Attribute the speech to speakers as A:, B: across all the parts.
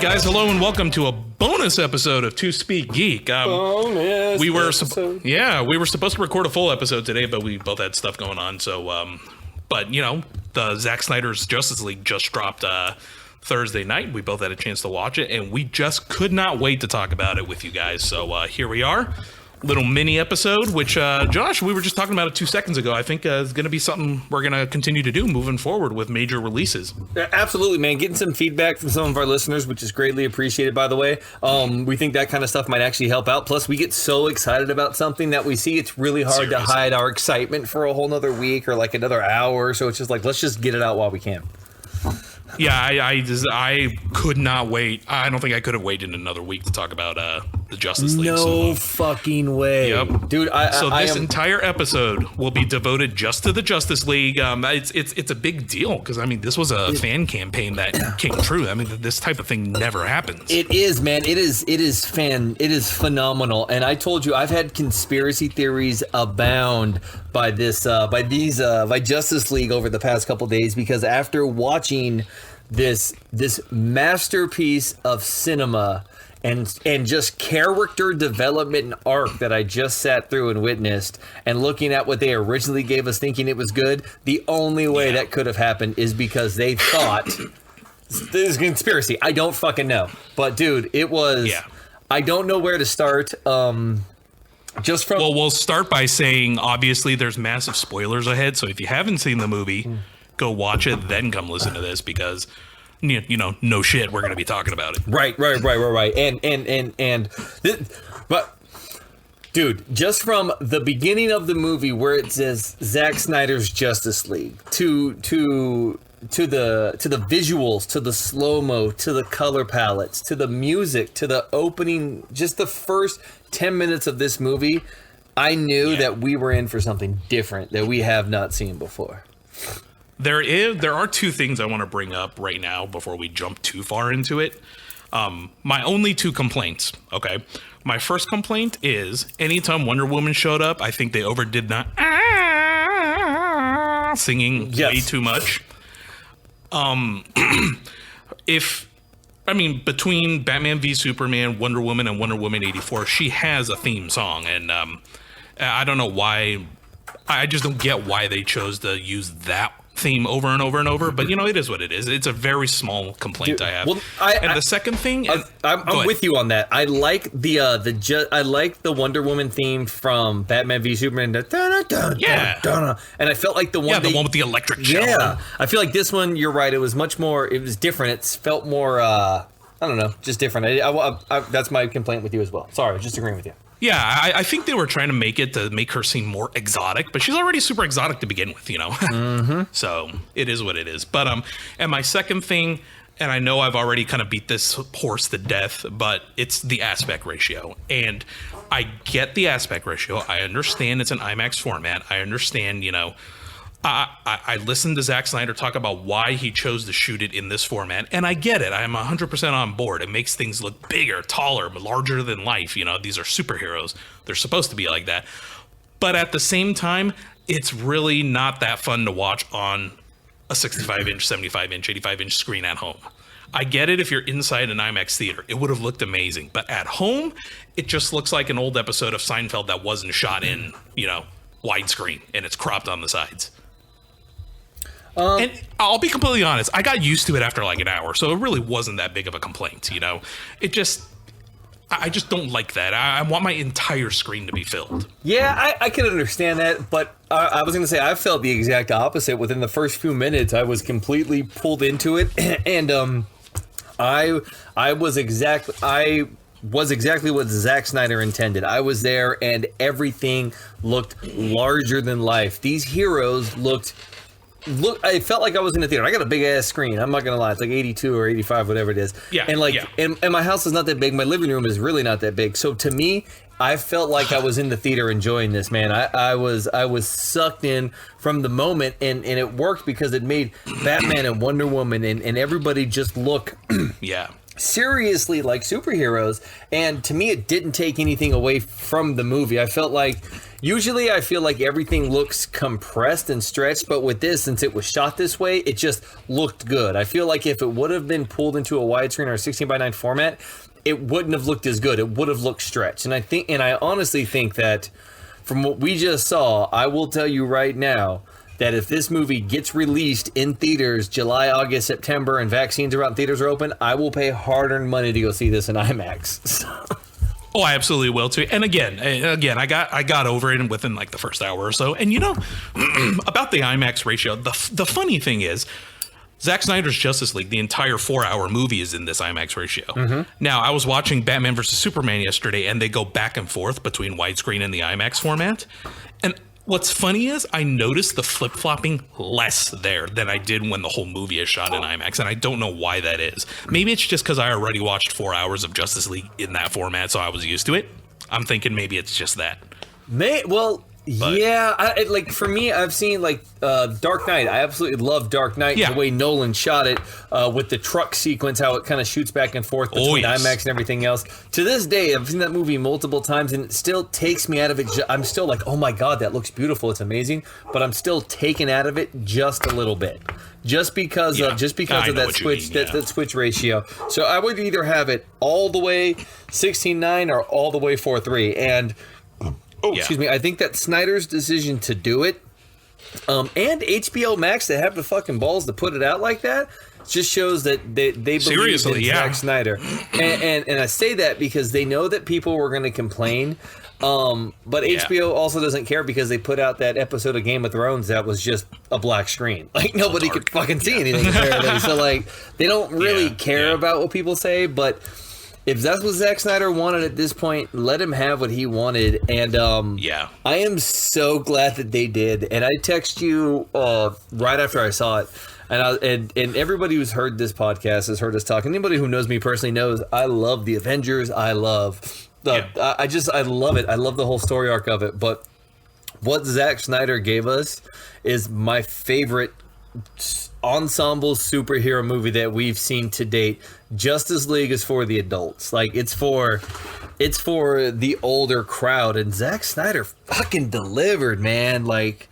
A: guys, hello and welcome to a bonus episode of Speak Geek. We were supposed to record a full episode today, but we both had stuff going on. So, but you know, the Zack Snyder's Justice League just dropped Thursday night. We both had a chance to watch it, and we just could not wait to talk about it with you guys. So here we are. Little mini episode, which Josh, we were just talking about it 2 seconds ago. I think is going to be something we're going to continue to do moving forward with major releases.
B: Absolutely, man. Getting some feedback from some of our listeners, which is greatly appreciated, by the way. We think that kind of stuff might actually help out. Plus, we get so excited about something that we see it's really hard to hide our excitement for a whole nother week or like another hour. So it's just like, let's just get it out while we can.
A: Yeah, I could not wait. I don't think I could have waited another week to talk about the Justice League.
B: No fucking way.
A: Yep.
B: Dude,
A: this entire episode will be devoted just to the Justice League. It's a big deal because, I mean, this was a fan campaign that came true. I mean, this type of thing never happens.
B: It is, man. It is phenomenal. And I told you, I've had conspiracy theories abound by Justice League over the past couple days, because after watching this masterpiece of cinema and just character development and arc that I just sat through and witnessed, and looking at what they originally gave us thinking it was good, the only way that could have happened is because they thought this is conspiracy. I don't fucking know. But dude, it was I don't know where to start. Well, we'll start by saying, obviously, there's massive spoilers ahead. So if you haven't seen the movie, go watch it, then come listen to this, because, you know, no shit, we're going to be talking about it. Right. But, dude, just from the beginning of the movie where it says Zack Snyder's Justice League to the visuals, to the slow-mo, to the color palettes, to the music, to the opening, just the first 10 minutes of this movie, I knew that we were in for something different that we have not seen before.
A: There are two things I want to bring up right now before we jump too far into it. My only two complaints, okay? My first complaint is anytime Wonder Woman showed up, I think they overdid that singing way too much. Between Batman v Superman, Wonder Woman, and Wonder Woman 84, she has a theme song, and I don't know why. I just don't get why they chose to use that theme over and over and over. But you know, it is what it is. It's a very small complaint I have. Well, the second thing,
B: I'm with you on that. I like I like the Wonder Woman theme from Batman v Superman. And I felt like the one
A: with the electric cello.
B: Yeah, I feel like this one. You're right. It was much more. It was different. It felt more. I don't know, just different. That's my complaint with you as well. Sorry, just agreeing with you.
A: Yeah, I think they were trying to make her seem more exotic, but she's already super exotic to begin with, you know. Mm-hmm. So it is what it is. But and my second thing, and I know I've already kind of beat this horse to death, but it's the aspect ratio. And I get the aspect ratio. I understand it's an IMAX format. I understand, you know. I listened to Zack Snyder talk about why he chose to shoot it in this format, and I get it. I'm 100% on board. It makes things look bigger, taller, larger than life. You know, these are superheroes. They're supposed to be like that. But at the same time, it's really not that fun to watch on a 65-inch, 75-inch, 85-inch screen at home. I get it if you're inside an IMAX theater. It would have looked amazing. But at home, it just looks like an old episode of Seinfeld that wasn't shot in, you know, widescreen, and it's cropped on the sides. And I'll be completely honest, I got used to it after like an hour, so it really wasn't that big of a complaint, you know? I just don't like that. I want my entire screen to be filled.
B: Yeah, I can understand that, but I was going to say I felt the exact opposite. Within the first few minutes, I was completely pulled into it, and I was exactly what Zack Snyder intended. I was there, and everything looked larger than life. These heroes look, I felt like I was in a theater. I got a big ass screen. I'm not gonna lie, it's like 82 or 85, whatever it is.
A: Yeah.
B: And and my house is not that big. My living room is really not that big. So to me, I felt like I was in the theater enjoying this, man. I was sucked in from the moment, and it worked because it made Batman and Wonder Woman and everybody just look seriously like superheroes. And to me, it didn't take anything away from the movie. I felt like Usually I feel like everything looks compressed and stretched, but with this, since it was shot this way, it just looked good. I feel like if it would have been pulled into a widescreen or a 16:9 format, it wouldn't have looked as good. It would have looked stretched. And I honestly think that from what we just saw, I will tell you right now that if this movie gets released in theaters July, August, September, and vaccines are out and theaters are open, I will pay hard-earned money to go see this in IMAX.
A: Oh, I absolutely will too. And again, I got over it within like the first hour or so. And you know, about the IMAX ratio, the funny thing is, Zack Snyder's Justice League, the entire 4-hour movie is in this IMAX ratio. Mm-hmm. Now, I was watching Batman vs. Superman yesterday, and they go back and forth between widescreen and the IMAX format. And what's funny is I noticed the flip-flopping less there than I did when the whole movie is shot in IMAX, and I don't know why that is. Maybe it's just because I already watched 4 hours of Justice League in that format, so I was used to it. I'm thinking maybe it's just that.
B: Like for me, I've seen like Dark Knight. I absolutely love Dark Knight, the way Nolan shot it with the truck sequence, how it kind of shoots back and forth between IMAX and everything else. To this day, I've seen that movie multiple times, and it still takes me out of it. I'm still like, oh my god, that looks beautiful, it's amazing, but I'm still taken out of it just a little bit, just because of that switch, that switch ratio. So I would either have it all the way 16:9 or all the way 4:3, and excuse me. I think that Snyder's decision to do it, and HBO Max to have the fucking balls to put it out like that, just shows that they believe in Zack Snyder. And I say that because they know that people were going to complain. But HBO also doesn't care because they put out that episode of Game of Thrones that was just a black screen. Like nobody could fucking see anything apparently. So like they don't really care about what people say, but if that's what Zack Snyder wanted at this point, let him have what he wanted. And I am so glad that they did. And I text you right after I saw it. And everybody who's heard this podcast has heard us talk. Anybody who knows me personally knows I love the Avengers. I love I love it. I love the whole story arc of it. But what Zack Snyder gave us is my favorite ensemble superhero movie that we've seen to date. Justice League is for the adults. Like it's for the older crowd, and Zack Snyder fucking delivered, man. Like,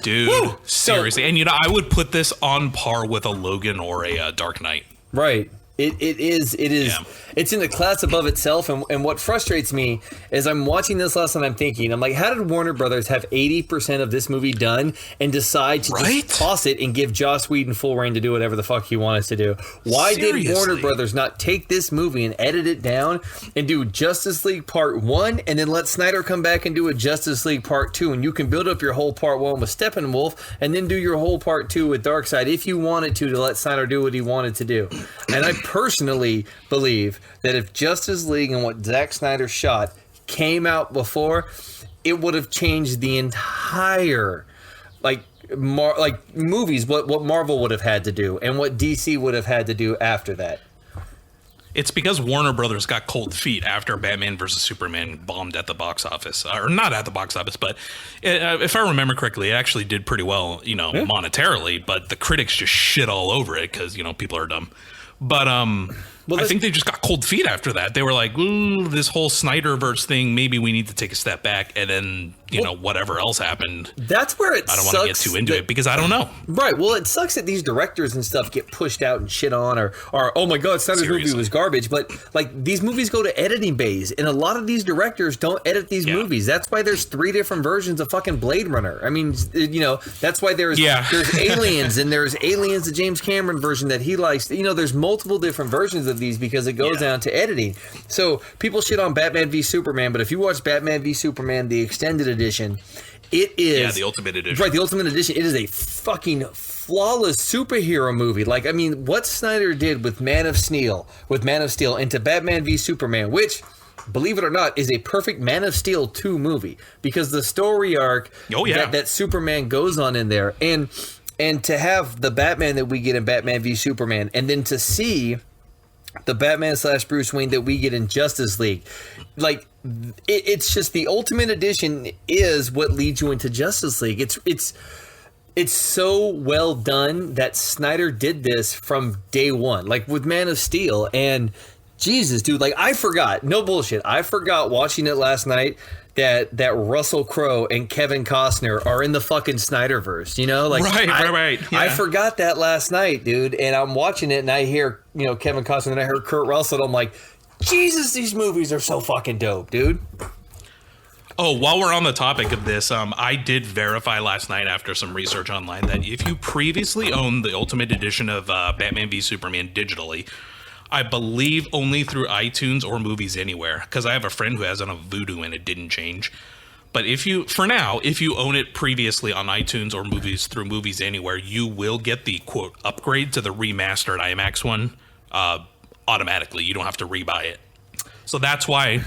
A: dude, seriously. And you know, I would put this on par with a Logan or a Dark Knight.
B: Right. It is. It's in a class above itself, and what frustrates me is I'm watching this last and I'm thinking, I'm like, how did Warner Brothers have 80% of this movie done and decide to just toss it and give Joss Whedon full reign to do whatever the fuck he wanted to do? Why did Warner Brothers not take this movie and edit it down and do Justice League Part 1 and then let Snyder come back and do a Justice League Part 2, and you can build up your whole Part 1 with Steppenwolf and then do your whole Part 2 with Darkseid if you wanted to let Snyder do what he wanted to do. And I personally believe that if Justice League and what Zack Snyder shot came out before, it would have changed the entire movies, what Marvel would have had to do and what DC would have had to do after that.
A: It's because Warner Brothers got cold feet after Batman vs. Superman bombed at the box office. Or not at the box office, but if I remember correctly, it actually did pretty well, monetarily, but the critics just shit all over it because, people are dumb. But I think they just got cold feet after that. They were like, ooh, this whole Snyderverse thing, maybe we need to take a step back. And then, whatever else happened.
B: That's where it sucks.
A: I don't want to get too into it because I don't know.
B: Right. Well, it sucks that these directors and stuff get pushed out and shit on or oh my God, Snyder's movie was garbage. But like these movies go to editing bays, and a lot of these directors don't edit these movies. That's why there's 3 different versions of fucking Blade Runner. I mean, that's why there's Aliens, and there's Aliens, the James Cameron version that he likes. There's multiple different versions of these because it goes down to editing. So people shit on Batman v Superman, but if you watch Batman v Superman, the extended edition, it is
A: the Ultimate Edition.
B: Right, the Ultimate Edition. It is a fucking flawless superhero movie. Like, I mean, what Snyder did with Man of Steel into Batman v Superman, which, believe it or not, is a perfect Man of Steel 2 movie because the story arc that Superman goes on in there, and to have the Batman that we get in Batman v Superman, and then to see the Batman / Bruce Wayne that we get in Justice League, like it's just the Ultimate Edition is what leads you into Justice League. It's so well done that Snyder did this from day one, like with Man of Steel. And Jesus, dude, like I forgot, no bullshit, I forgot watching it last night that Russell Crowe and Kevin Costner are in the fucking Snyderverse, you know? Like,
A: right. Yeah.
B: I forgot that last night, dude, and I'm watching it and I hear, Kevin Costner and I heard Kurt Russell, and I'm like, Jesus, these movies are so fucking dope, dude.
A: Oh, while we're on the topic of this, I did verify last night after some research online that if you previously owned the Ultimate Edition of Batman v Superman digitally, I believe only through iTunes or Movies Anywhere, because I have a friend who has it on Vudu and it didn't change. But if you own it previously on iTunes or through Movies Anywhere, you will get the quote upgrade to the remastered IMAX one automatically. You don't have to rebuy it. So that's why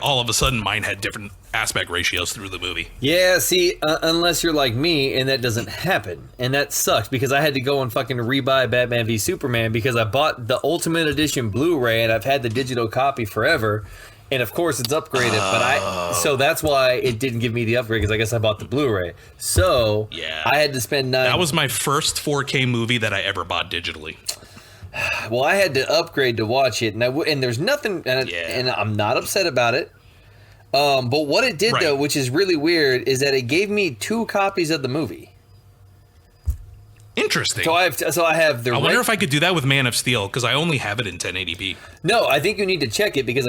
A: all of a sudden mine had different aspect ratios through the movie.
B: Yeah, see, unless you're like me and that doesn't happen. And that sucks because I had to go and fucking rebuy Batman v Superman because I bought the Ultimate Edition Blu-ray and I've had the digital copy forever. And of course it's upgraded, so that's why it didn't give me the upgrade because I guess I bought the Blu-ray. So
A: yeah,
B: I had to spend
A: That was my first 4K movie that I ever bought digitally.
B: Well, I had to upgrade to watch it, and there's nothing, and I'm not upset about it. But what it did though, which is really weird, is that it gave me 2 copies of the movie.
A: Interesting.
B: So I have the.
A: I wonder if I could do that with Man of Steel because I only have it in 1080p.
B: No, I think you need to check it because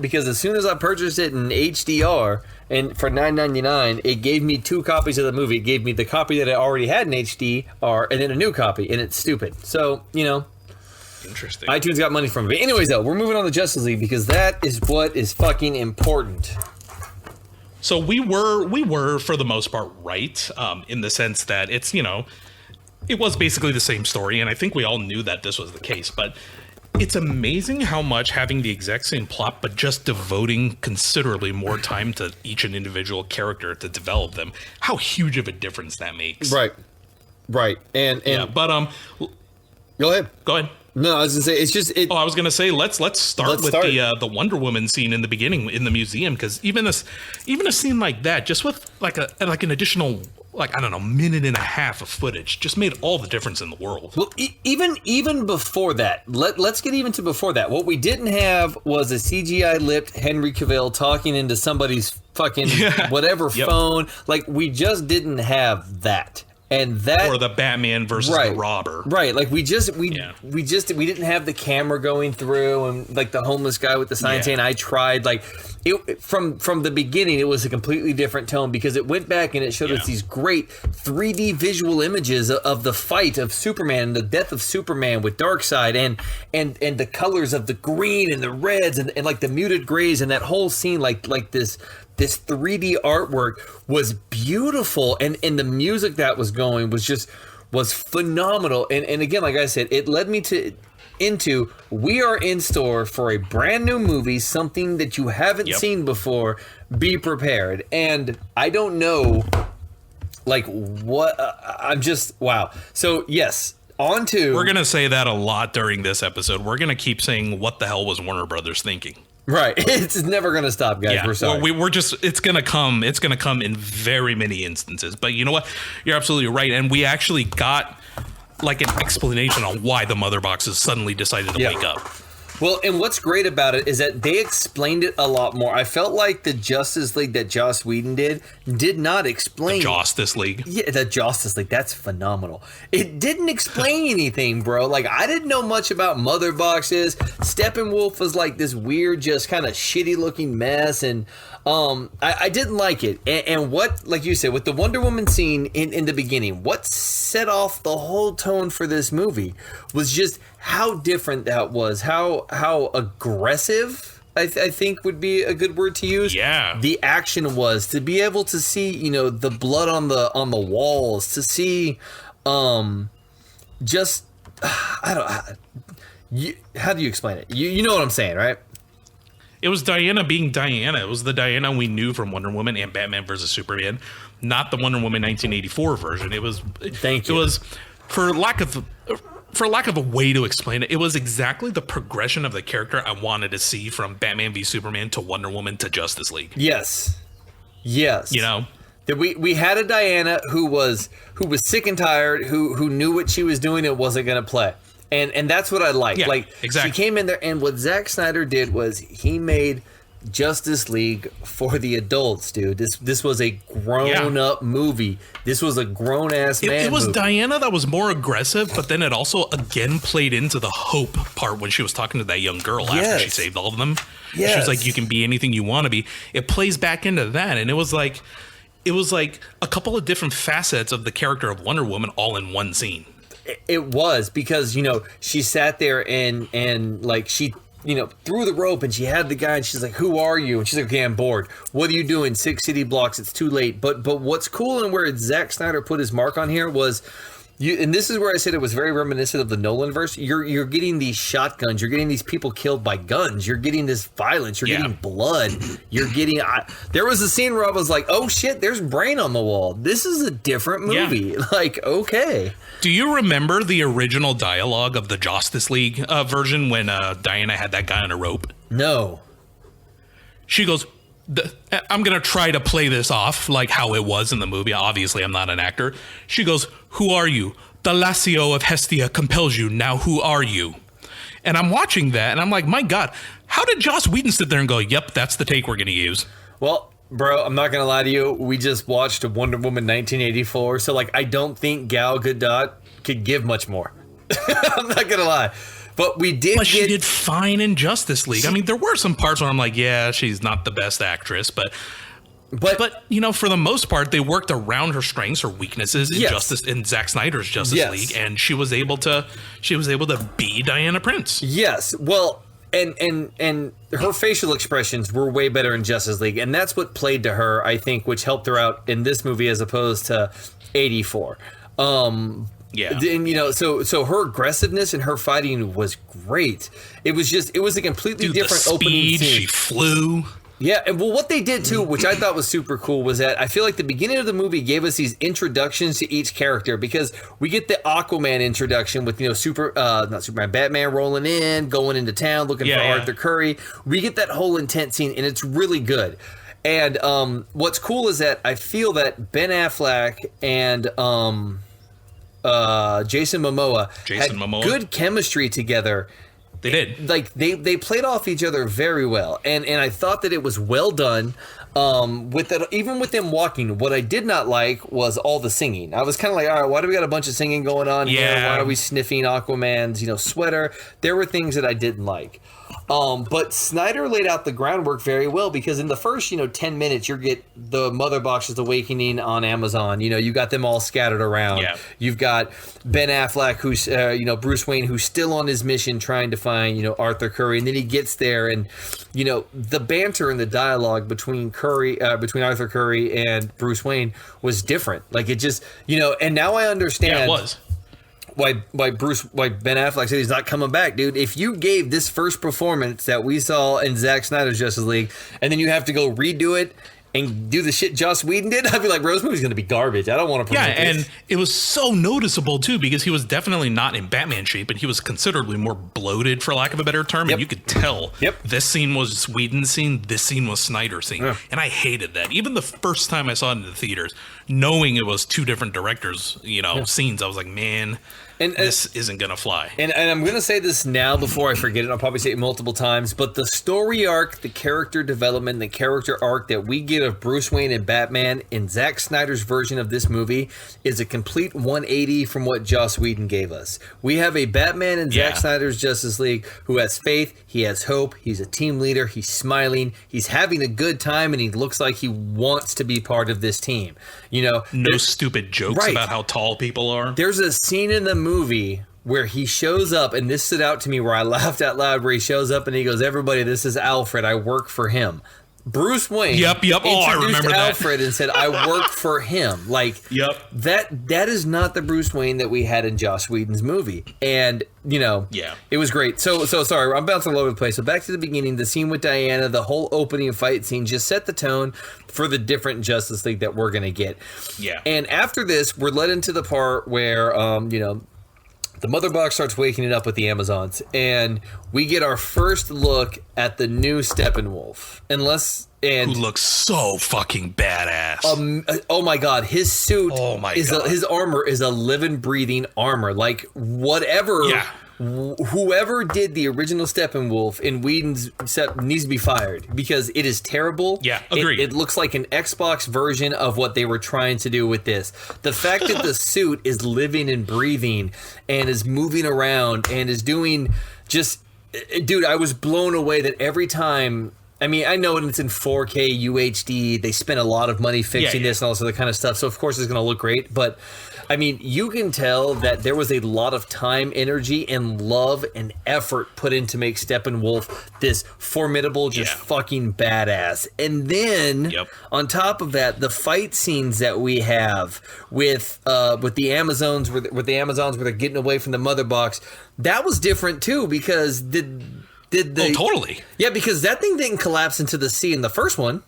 B: because as soon as I purchased it in HDR and for $9.99, it gave me 2 copies of the movie. It gave me the copy that I already had in HDR and then a new copy, and it's stupid. So
A: Interesting.
B: iTunes got money from it. But anyways, though, we're moving on to Justice League because that is what is fucking important.
A: So we were for the most part right, in the sense that it's it was basically the same story, and I think we all knew that this was the case. But it's amazing how much having the exact same plot, but just devoting considerably more time to each and individual character to develop them, how huge of a difference that makes.
B: Right. And
A: yeah, but
B: go ahead.
A: Go ahead.
B: No, I was gonna say it's just.
A: I was gonna say let's start with the Wonder Woman scene in the beginning in the museum, because even a scene like that, just with like an additional minute and a half of footage, just made all the difference in the world.
B: Well, even before that, let's get even to before that. What we didn't have was a CGI lipped Henry Cavill talking into somebody's fucking whatever phone. Like we just didn't have that. And that, or
A: the Batman versus the robber,
B: right? Like we didn't have the camera going through and like the homeless guy with the sign saying "I tried." Like it from the beginning, it was a completely different tone because it went back and it showed us these great 3D visual images of the fight of Superman, the death of Superman with Darkseid, and the colors of the green and the reds and like the muted grays and that whole scene, like this 3D artwork was beautiful, and the music that was going was phenomenal. And again, like I said, it led me into we are in store for a brand new movie, something that you haven't seen before. Be prepared. And I don't know, like what I'm just wow. So yes. We're gonna say that a lot during this episode. We're gonna keep saying, "What the hell was Warner Brothers thinking?" Right, it's never gonna stop, guys. We're sorry.
A: Well, we're just it's gonna come in very many instances. But you know what? You're absolutely right, and we actually got like an explanation on why the mother boxes suddenly decided to wake up.
B: Well, and what's great about it is that they explained it a lot more. I felt like the Justice League that Joss Whedon did not explain.
A: The Justice League.
B: Yeah, the Justice League. That's phenomenal. It didn't explain anything, bro. Like, I didn't know much about mother boxes. Steppenwolf was like this weird, just kind of shitty looking mess. And I didn't like it. And what, like you said, with the Wonder Woman scene in the beginning, what set off the whole tone for this movie was just how different that was, how aggressive I think would be a good word to use.
A: Yeah,
B: the action was to be able to see the blood on the walls, to see just how do you explain it? You know what I'm saying, right?
A: It was Diana being Diana. It was the Diana we knew from Wonder Woman and Batman vs Superman, not the Wonder Woman 1984 version. It was
B: Thank you.
A: It was for lack of a way to explain it, it was exactly the progression of the character I wanted to see from Batman v Superman to Wonder Woman to Justice League.
B: Yes.
A: That
B: we had a Diana who was sick and tired, who knew what she was doing and wasn't going to play. And that's what I liked.
A: Yeah,
B: like
A: exactly.
B: She came in there, and what Zack Snyder did was he made Justice League for the adults, dude. This was a grown-up movie. This was a grown-ass man
A: It was
B: movie.
A: Diana that was more aggressive, but then it also again played into the hope part when she was talking to that young girl after she saved all of them.
B: Yes.
A: She was like, you can be anything you want to be. It plays back into that, and it was like a couple of different facets of the character of Wonder Woman all in one scene.
B: It was, because, you know, she sat there and like she, you know, threw the rope and she had the guy and she's like, who are you? And she's like, okay, I'm bored. What are you doing? 6 city blocks. It's too late. But what's cool and where Zack Snyder put his mark on here was, and this is where I said it was very reminiscent of the Nolanverse. You're getting these shotguns. You're getting these people killed by guns. You're getting this violence. You're getting blood. You're getting. There was a scene where I was like, "Oh shit, there's brain on the wall. This is a different movie." Yeah. Like, okay.
A: Do you remember the original dialogue of the Justice League version when Diana had that guy on a rope?
B: No.
A: She goes, I'm going to try to play this off like how it was in the movie. Obviously, I'm not an actor. She goes, who are you? The Lassio of Hestia compels you. Now, who are you? And I'm watching that, and I'm like, my God, how did Joss Whedon sit there and go, yep, that's the take we're going to use?
B: Well, bro, I'm not going to lie to you. We just watched Wonder Woman 1984, so, like, I don't think Gal Gadot could give much more. I'm not going to lie. But we did.
A: But she did fine in Justice League. I mean, there were some parts where I'm like, yeah, she's not the best actress, but you know, for the most part, they worked around her strengths, her weaknesses in Zack Snyder's Justice League, and she was able to be Diana Prince.
B: Yes. Well, and her facial expressions were way better in Justice League, and that's what played to her, I think, which helped her out in this movie as opposed to 84. Yeah. And, you know, so her aggressiveness and her fighting was great. It was a completely different opening scene.
A: She flew.
B: Yeah, and well, what they did too, which I thought was super cool, was that I feel like the beginning of the movie gave us these introductions to each character, because we get the Aquaman introduction with, you know, not Superman, Batman rolling in, going into town, looking for Arthur Curry. We get that whole intense scene, and it's really good. And what's cool is that I feel that Ben Affleck and Jason Momoa had good chemistry together.
A: They did.
B: Like they played off each other very well, and I thought that it was well done. With that, even with them walking, what I did not like was all the singing. I was kind of like, all right, why do we got a bunch of singing going on here? Why are we sniffing Aquaman's, you know, sweater? There were things that I didn't like. But Snyder laid out the groundwork very well, because in the first, 10 minutes, you get the Mother Boxes Awakening on Amazon. You got them all scattered around. Yeah. You've got Ben Affleck, who's, Bruce Wayne, who's still on his mission trying to find, Arthur Curry. And then he gets there, and, the banter and the dialogue between Arthur Curry and Bruce Wayne was different. Like, it just, and now I understand.
A: Yeah, it was.
B: Why Ben Affleck said he's not coming back, dude. If you gave this first performance that we saw in Zack Snyder's Justice League, and then you have to go redo it and do the shit Joss Whedon did, I'd be like, bro, this movie's going to be garbage. I don't want to promote this.
A: And it was so noticeable, too, because he was definitely not in Batman shape, but he was considerably more bloated, for lack of a better term, and you could tell this scene was Whedon's scene, this scene was Snyder's scene, and I hated that. Even the first time I saw it in the theaters, knowing it was two different directors, scenes, I was like, man, this isn't going to fly.
B: And I'm going to say this now before I forget it. I'll probably say it multiple times, but the story arc, the character development, the character arc that we get of Bruce Wayne and Batman in Zack Snyder's version of this movie is a complete 180 from what Joss Whedon gave us. We have a Batman in Zack Snyder's Justice League who has faith, he has hope, he's a team leader, he's smiling, he's having a good time, and he looks like he wants to be part of this team.
A: No stupid jokes about how tall people are.
B: There's a scene in the movie where he shows up, and this stood out to me where I laughed out loud, where he shows up and he goes, everybody, this is Alfred, I work for him. Bruce Wayne introduced
A: I remember
B: Alfred and said, I work for him. Like, that is not the Bruce Wayne that we had in Joss Whedon's movie. And, it was great. So sorry, I'm bouncing all over the place. So back to the beginning, the scene with Diana, the whole opening fight scene just set the tone for the different Justice League that we're going to get. Yeah. And after this, we're led into the part where, the Mother Box starts waking it up with the Amazons, and we get our first look at the new Steppenwolf. Who
A: looks so fucking badass.
B: Oh my God, his suit his armor is a living, breathing armor. Like, whatever whoever did the original Steppenwolf in Whedon's set needs to be fired because it is terrible.
A: Yeah, agreed.
B: It looks like an Xbox version of what they were trying to do with this. The fact that the suit is living and breathing and is moving around and is doing just... Dude, I was blown away that every time... I mean, I know it's in 4K UHD. They spent a lot of money fixing this and all this other kind of stuff. So, of course, it's going to look great. But, I mean, you can tell that there was a lot of time, energy, and love and effort put in to make Steppenwolf this formidable, just fucking badass. And then, on top of that, the fight scenes that we have with the Amazons, where they're getting away from the mother box, that was different, too, because Did they?
A: Oh, totally.
B: Yeah, because that thing didn't collapse into the sea in the first one.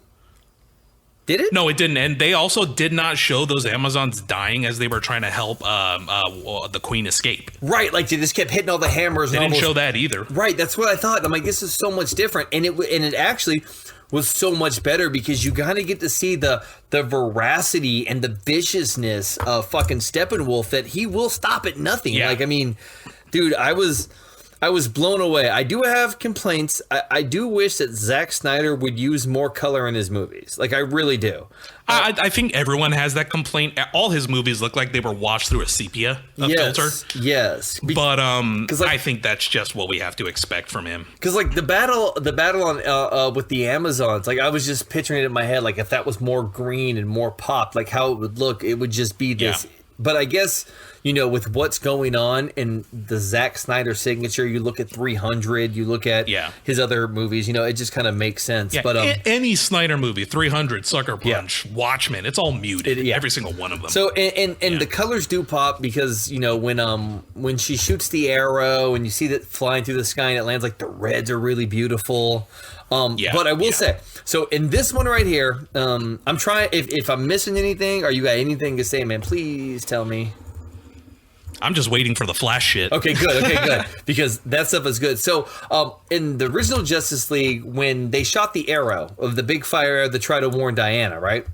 B: Did it?
A: No, it didn't. And they also did not show those Amazons dying as they were trying to help the Queen escape.
B: Right, like they just kept hitting all the hammers.
A: They didn't show that either.
B: Right, that's what I thought. I'm like, this is so much different, and it actually was so much better because you kind of get to see the veracity and the viciousness of fucking Steppenwolf, that he will stop at nothing.
A: Yeah.
B: Like, I mean, dude, I was blown away. I do have complaints. I do wish that Zack Snyder would use more color in his movies. Like, I really do.
A: I think everyone has that complaint. All his movies look like they were washed through a sepia filter.
B: Yes.
A: But I think that's just what we have to expect from him.
B: Because, like, the battle on with the Amazons, like, I was just picturing it in my head, like, if that was more green and more pop, like, how it would look, it would just be this... Yeah. But I guess, you know, with what's going on in the Zack Snyder signature, you look at 300, you look at his other movies, you know, it just kind of makes sense.
A: Yeah,
B: but
A: any Snyder movie, 300, Sucker Punch, Watchmen, it's all muted, every single one of them.
B: So, and the colors do pop because, you know, when she shoots the arrow and you see that flying through the sky and it lands, like, the reds are really beautiful. But I will say, so in this one right here, I'm trying, if I'm missing anything or you got anything to say, man, please tell me.
A: I'm just waiting for the Flash shit.
B: Okay, good. Because that stuff is good. So, in the original Justice League, when they shot the arrow of the big fire to try to warn Diana, right?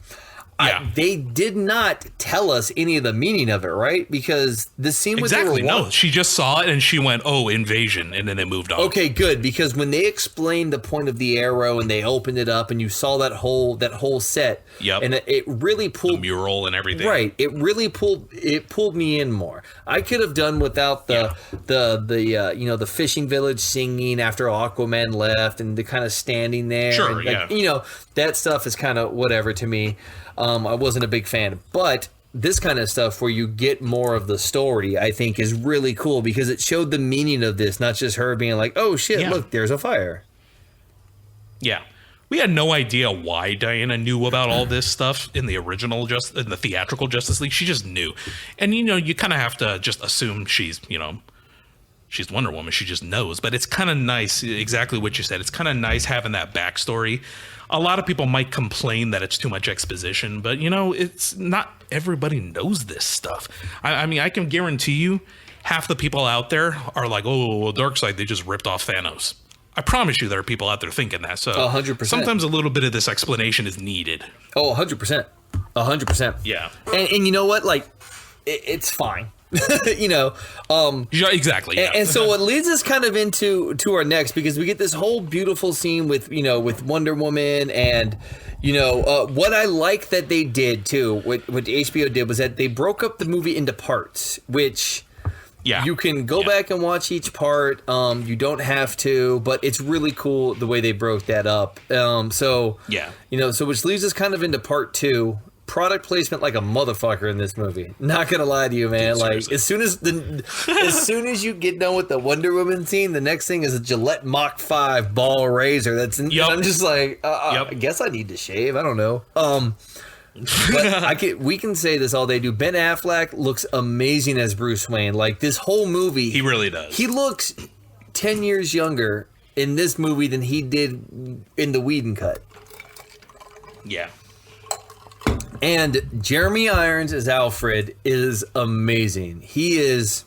B: They did not tell us any of the meaning of it, right? Because the scene was
A: no. She just saw it and she went, "Oh, invasion," and then it moved on.
B: Okay, good. Because when they explained the point of the arrow and they opened it up and you saw that whole set, and it really pulled
A: the mural and everything.
B: Right, it really pulled me in more. I could have done without the the fishing village singing after Aquaman left and the kind of standing there.
A: Sure,
B: and, you know, that stuff is kind of whatever to me. I wasn't a big fan, but this kind of stuff where you get more of the story, I think, is really cool because it showed the meaning of this, not just her being like, "Oh shit, look, there's a fire."
A: Yeah, we had no idea why Diana knew about all this stuff in the original, in the theatrical Justice League. She just knew, and you know, you kind of have to just assume she's Wonder Woman. She just knows, but it's kind of nice. Exactly what you said. It's kind of nice having that backstory. A lot of people might complain that it's too much exposition, but, you know, it's not everybody knows this stuff. I mean, I can guarantee you half the people out there are like, "Oh, well, Darkseid, they just ripped off Thanos." I promise you there are people out there thinking that. So
B: 100%.
A: Sometimes a little bit of this explanation is needed.
B: Oh, 100%. 100%.
A: Yeah.
B: And you know what? Like, it's fine. You know,
A: exactly. Yeah.
B: And so it leads us kind of into our next, because we get this whole beautiful scene with Wonder Woman, and what I like that they did too, what HBO did was that they broke up the movie into parts, which you can go back and watch each part. You don't have to, but it's really cool the way they broke that up. So which leads us kind of into part two. Product placement like a motherfucker in this movie. Not gonna lie to you, man. Dude, like as soon as you get done with the Wonder Woman scene, the next thing is a Gillette Mach 5 ball razor. That's and I'm just like, I guess I need to shave. I don't know. But we can say this all day, dude. Ben Affleck looks amazing as Bruce Wayne. Like this whole movie,
A: he really does.
B: He looks 10 years younger in this movie than he did in the Whedon cut.
A: Yeah.
B: And Jeremy Irons as Alfred is amazing. He is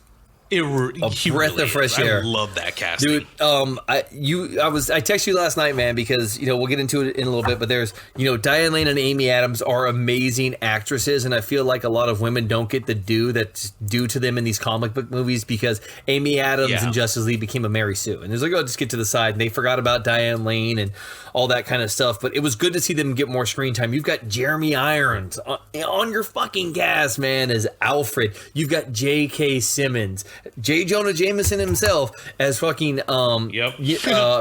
A: He
B: breath
A: really
B: of fresh
A: is.
B: air.
A: I love that casting.
B: Dude, I texted you last night, man, because we'll get into it in a little bit, but there's Diane Lane and Amy Adams are amazing actresses, and I feel like a lot of women don't get the due that's due to them in these comic book movies because Amy Adams in Justice League became a Mary Sue, and there's like, oh, just get to the side, and they forgot about Diane Lane and all that kind of stuff. But it was good to see them get more screen time. You've got Jeremy Irons on your fucking cast, man, as Alfred. You've got J.K. Simmons, J. Jonah Jameson himself as fucking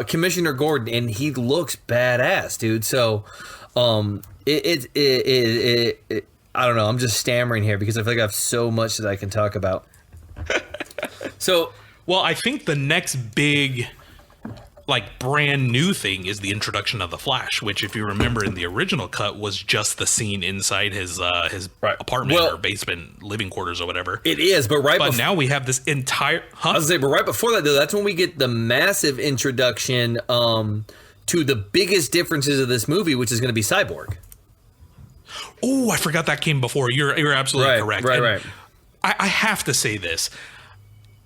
B: Commissioner Gordon, and he looks badass, dude. So I don't know, I'm just stammering here because I feel like I have so much that I can talk about. So
A: well, I think the next big brand new thing is the introduction of the Flash, which, if you remember in the original cut, was just the scene inside his apartment or basement, living quarters or whatever.
B: It is, but
A: now we have this entire.
B: I was gonna say, but right before that, though, that's when we get the massive introduction to the biggest differences of this movie, which is going to be Cyborg.
A: Oh, I forgot that came before. You're absolutely correct.
B: Right.
A: I have to say this: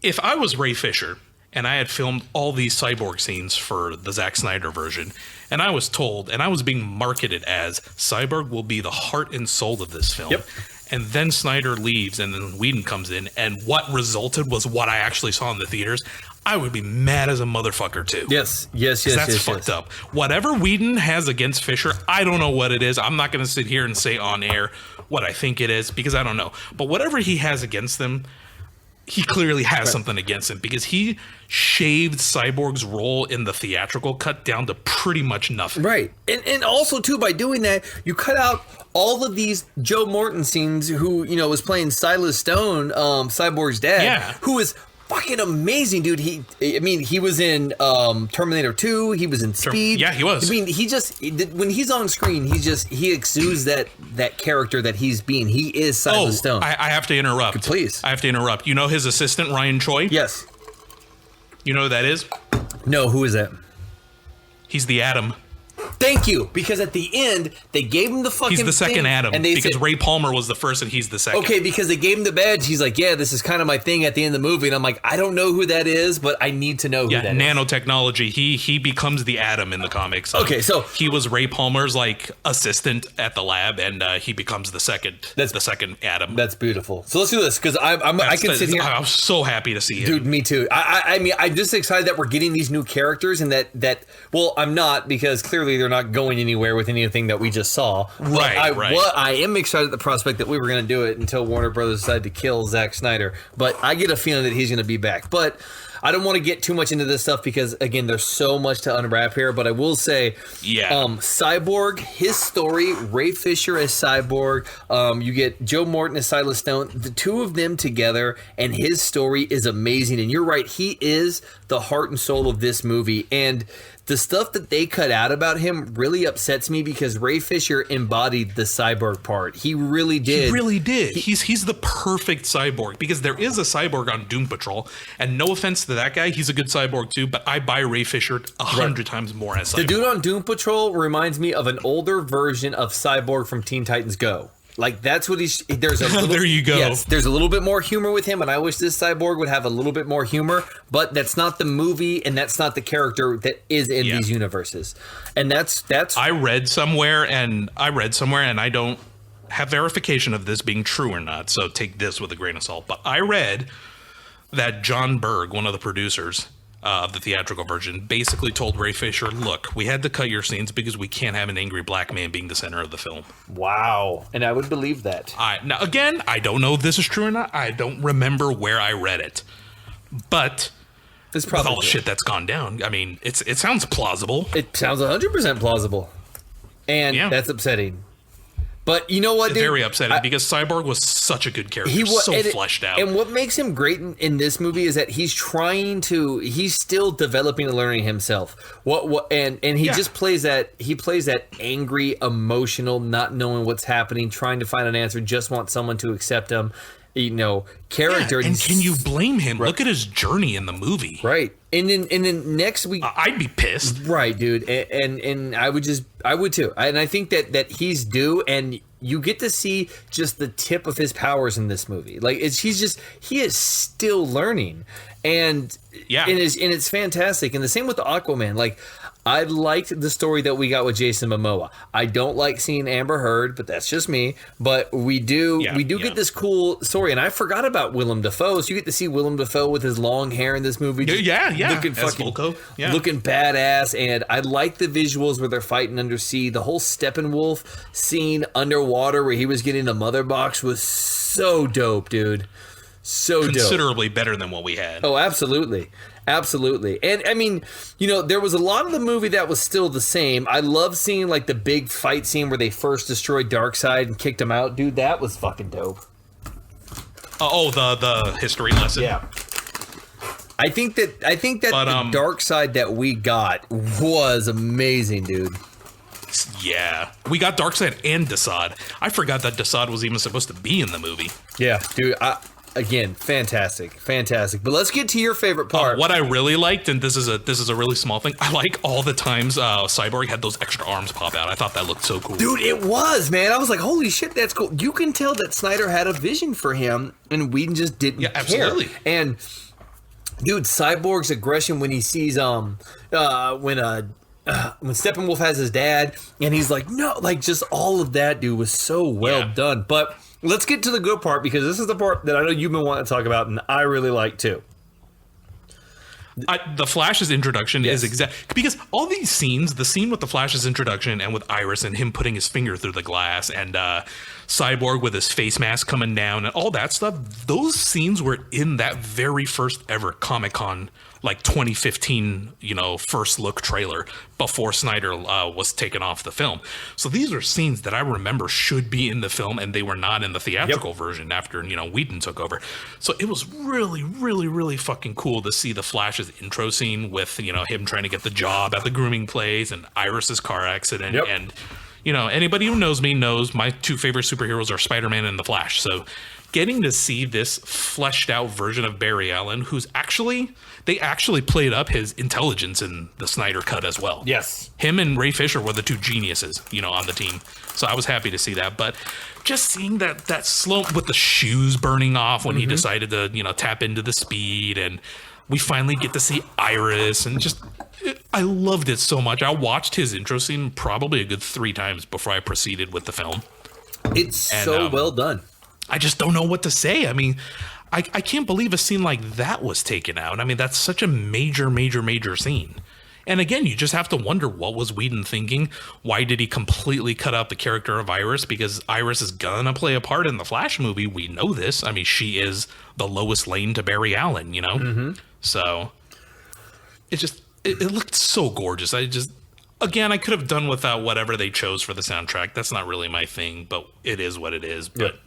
A: if I was Ray Fisher and I had filmed all these Cyborg scenes for the Zack Snyder version, and I was told, and I was being marketed as Cyborg will be the heart and soul of this film.
B: Yep.
A: And then Snyder leaves, and then Whedon comes in, and what resulted was what I actually saw in the theaters. I would be mad as a motherfucker too.
B: Yes.
A: That's fucked up. Whatever Whedon has against Fisher, I don't know what it is. I'm not going to sit here and say on air what I think it is because I don't know. But whatever he has against them, he clearly has something against him because he shaved Cyborg's role in the theatrical cut down to pretty much nothing.
B: Right. And also, too, by doing that, you cut out all of these Joe Morton scenes who, was playing Silas Stone, Cyborg's dad, who is fucking amazing, dude. He was in Terminator 2. He was in Speed.
A: Yeah, he was.
B: I mean, when he's on screen, he exudes that character that he's being. He is Silas Stone.
A: I have to interrupt.
B: Please.
A: I have to interrupt. You know his assistant, Ryan Choi?
B: Yes.
A: You know who that is?
B: No, who is that?
A: He's the Atom.
B: Thank you, because at the end they gave him the fucking.
A: He's the second
B: thing,
A: Atom,
B: and
A: because Ray Palmer was the first, and he's the second.
B: Okay, because they gave him the badge. He's like, "Yeah, this is kind of my thing." At the end of the movie, and I'm like, "I don't know who that is, but I need to know who that is."
A: Nanotechnology. He becomes the Atom in the comics.
B: Okay, so
A: he was Ray Palmer's assistant at the lab, and he becomes the second. That's the second Atom.
B: That's beautiful. So let's do this because I can sit here.
A: I'm so happy to see him,
B: dude. Me too. I mean, I'm just excited that we're getting these new characters, and that. Well, I'm not, because clearly they're not going anywhere with anything that we just saw.
A: Right.
B: I am excited at the prospect that we were going to do it until Warner Brothers decided to kill Zack Snyder. But I get a feeling that he's going to be back. But I don't want to get too much into this stuff because, again, there's so much to unwrap here. But I will say, Cyborg, his story, Ray Fisher as Cyborg, you get Joe Morton as Silas Stone, the two of them together, and his story is amazing. And you're right, he is the heart and soul of this movie. And the stuff that they cut out about him really upsets me because Ray Fisher embodied the cyborg part. He really did.
A: He really did. He's the perfect cyborg because there is a cyborg on Doom Patrol, and no offense to that guy, he's a good cyborg too, but I buy Ray Fisher 100 times more as cyborg.
B: The dude on Doom Patrol reminds me of an older version of Cyborg from Teen Titans Go. Like, that's what there's a little,
A: there you go.
B: Yes, there's a little bit more humor with him, and I wish this Cyborg would have a little bit more humor, but that's not the movie, and that's not the character that is in these universes. And that's I read somewhere,
A: and I don't have verification of this being true or not, so take this with a grain of salt, but I read that John Berg, one of the producers of the theatrical version, basically told Ray Fisher, look, we had to cut your scenes because we can't have an angry black man being the center of the film.
B: Wow. And I would believe that.
A: Now, again, I don't know if this is true or not. I don't remember where I read it. But
B: it's probably
A: with all the shit that's gone down, I mean, it sounds plausible.
B: It sounds 100% plausible. And that's upsetting. But you know what, dude?
A: Very upsetting because Cyborg was such a good character. He was so fleshed out.
B: And what makes him great in this movie is that he's still developing and learning himself. And he just plays that angry, emotional, not knowing what's happening, trying to find an answer, just want someone to accept him. Character.
A: Yeah, and can you blame him? Right. Look at his journey in the movie.
B: Right. And then next week,
A: I'd be pissed.
B: Right, dude. And I would too. And I think that he's due. And you get to see just the tip of his powers in this movie. Like he is still learning, and it's fantastic. And the same with the Aquaman. Like, I liked the story that we got with Jason Momoa. I don't like seeing Amber Heard, but that's just me. But we do get this cool story, and I forgot about Willem Dafoe. So you get to see Willem Dafoe with his long hair in this movie. Looking fucking looking badass, and I like the visuals where they're fighting undersea. The whole Steppenwolf scene underwater where he was getting the mother box was so dope, dude. So
A: considerably better than what we had.
B: Oh, absolutely. Absolutely. And I mean, there was a lot of the movie that was still the same. I love seeing like the big fight scene where they first destroyed Darkseid and kicked him out. Dude, that was fucking dope.
A: The history lesson.
B: Yeah. I think that the Darkseid that we got was amazing, dude.
A: Yeah. We got Darkseid and Desaad. I forgot that Desaad was even supposed to be in the movie.
B: Yeah, dude. Again, fantastic. But let's get to your favorite part.
A: What I really liked, and this is a really small thing, I like all the times Cyborg had those extra arms pop out. I thought that looked so cool.
B: Dude, it was, man. I was like, holy shit, that's cool. You can tell that Snyder had a vision for him, and Whedon just didn't care.
A: Absolutely.
B: And, dude, Cyborg's aggression when he sees when Steppenwolf has his dad, and he's like, no, like, just all of that, dude, was so well done. But let's get to the good part, because this is the part that I know you've been wanting to talk about, and I really like too.
A: The Flash's introduction is because all these scenes, the scene with the Flash's introduction and with Iris and him putting his finger through the glass, and Cyborg with his face mask coming down and all that stuff, those scenes were in that very first ever Comic-Con, like 2015, first look trailer before Snyder was taken off the film. So these are scenes that I remember should be in the film, and they were not in the theatrical version after, Whedon took over. So it was really, really, really fucking cool to see the Flash's intro scene with, him trying to get the job at the grooming place and Iris's car accident. And, anybody who knows me knows my two favorite superheroes are Spider-Man and the Flash. So getting to see this fleshed out version of Barry Allen, they actually played up his intelligence in the Snyder cut as well.
B: Yes.
A: Him and Ray Fisher were the two geniuses, on the team. So I was happy to see that. But just seeing that slow with the shoes burning off when he decided to, tap into the speed, and we finally get to see Iris, and I loved it so much. I watched his intro scene probably a good 3 times before I proceeded with the film.
B: It's so well done.
A: I just don't know what to say. I mean, I can't believe a scene like that was taken out. I mean, that's such a major, major, major scene. And again, you just have to wonder, what was Whedon thinking? Why did he completely cut out the character of Iris? Because Iris is gonna play a part in the Flash movie. We know this. I mean, she is the Lois Lane to Barry Allen, So it looked so gorgeous. I could have done without whatever they chose for the soundtrack. That's not really my thing, but it is what it is. But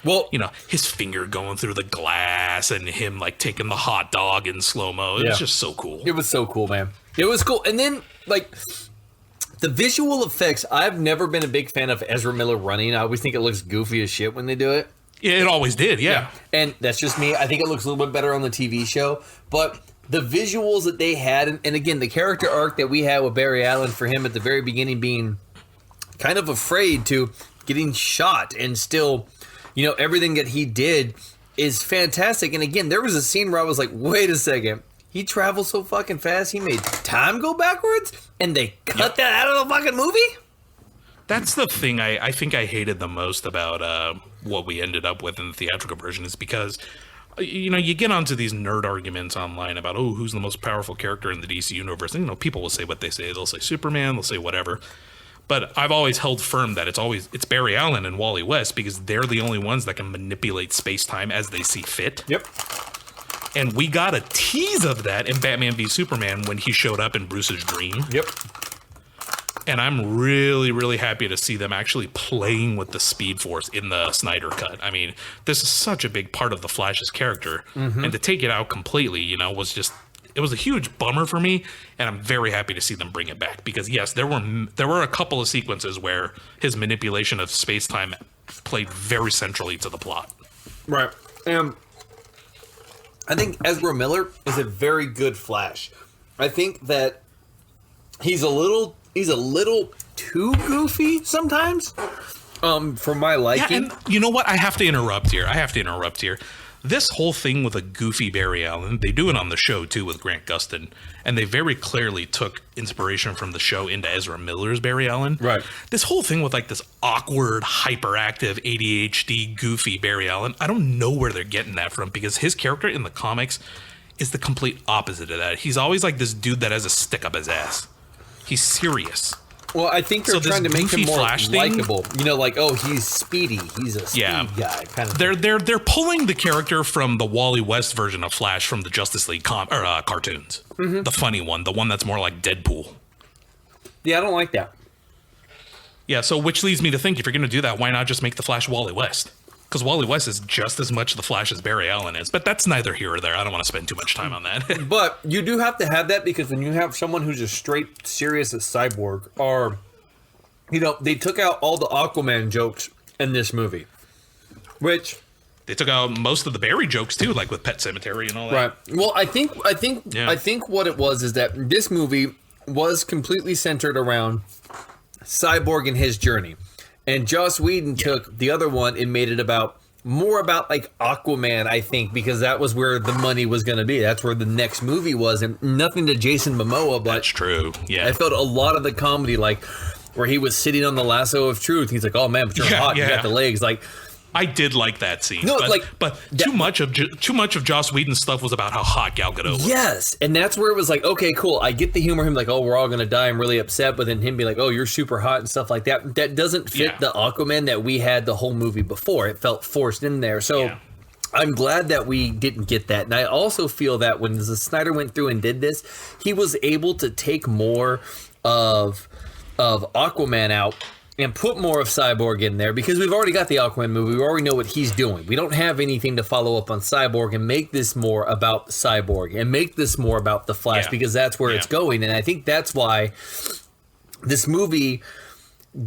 A: well, his finger going through the glass and him like taking the hot dog in slow-mo. It was just so cool.
B: It was so cool, man. It was cool. And then like the visual effects, I've never been a big fan of Ezra Miller running. I always think it looks goofy as shit when they do it.
A: Yeah, it always did, yeah.
B: And that's just me. I think it looks a little bit better on the TV show. But the visuals that they had, and again, the character arc that we had with Barry Allen for him at the very beginning being kind of afraid to getting shot and still, everything that he did is fantastic. And again, there was a scene where I was like, wait a second. He travels so fucking fast, he made time go backwards? And they cut that out of the fucking movie?
A: That's the thing I think I hated the most about what we ended up with in the theatrical version, is because, you get onto these nerd arguments online about, who's the most powerful character in the DC universe. And, people will say what they say. They'll say Superman, they'll say whatever. But I've always held firm that it's Barry Allen and Wally West, because they're the only ones that can manipulate space-time as they see fit.
B: Yep.
A: And we got a tease of that in Batman v Superman when he showed up in Bruce's dream.
B: Yep.
A: And I'm really, really happy to see them actually playing with the Speed Force in the Snyder cut. I mean, this is such a big part of the Flash's character. And to take it out completely, it was a huge bummer for me, and I'm very happy to see them bring it back, because yes, there were a couple of sequences where his manipulation of space-time played very centrally to the plot.
B: Right. I think Ezra Miller is a very good Flash. I think that he's a little too goofy sometimes. For my liking.
A: Yeah, and you know what? I have to interrupt here. This whole thing with a goofy Barry Allen, they do it on the show too with Grant Gustin, and they very clearly took inspiration from the show into Ezra Miller's Barry Allen.
B: Right.
A: This whole thing with like this awkward, hyperactive, ADHD, goofy Barry Allen, I don't know where they're getting that from, because his character in the comics is the complete opposite of that. He's always like this dude that has a stick up his ass. He's serious.
B: Well, I think they're trying to make him more likable. You know, like, oh, he's speedy. He's a speed guy. Kind of.
A: They're pulling the character from the Wally West version of Flash from the Justice League cartoons. Mm-hmm. The funny one, the one that's more like Deadpool.
B: Yeah, I don't like that.
A: Yeah, so which leads me to think, if you're going to do that, why not just make the Flash Wally West? Because Wally West is just as much the Flash as Barry Allen is. But that's neither here or there. I don't want to spend too much time on that.
B: But you do have to have that, because when you have someone who's a straight, serious cyborg, or, you know, they took out all the Aquaman jokes in this movie. Which...
A: They took out most of the Barry jokes, too, like with Pet Sematary and all that.
B: Right. Well, I think what it was is that this movie was completely centered around Cyborg and his journey. And Joss Whedon took the other one and made it more about like Aquaman, I think, because that was where the money was going to be. That's where the next movie was, and nothing to Jason Momoa, but
A: that's true. Yeah,
B: I felt a lot of the comedy, like where he was sitting on the lasso of truth. He's like, "Oh man, but you're hot. You got the legs." Like,
A: I did like that scene.
B: No,
A: but too much of Joss Whedon's stuff was about how hot Gal Gadot was.
B: Yes, and that's where it was like, okay, cool. I get the humor. Him like, oh, we're all gonna die. I'm really upset. But then him be like, oh, you're super hot and stuff like that. That doesn't fit the Aquaman that we had the whole movie before. It felt forced in there. So I'm glad that we didn't get that. And I also feel that when Snyder went through and did this, he was able to take more of Aquaman out and put more of Cyborg in there, because we've already got the Aquaman movie. We already know what he's doing. We don't have anything to follow up on Cyborg, and make this more about Cyborg and make this more about the Flash, because that's where it's going. And I think that's why this movie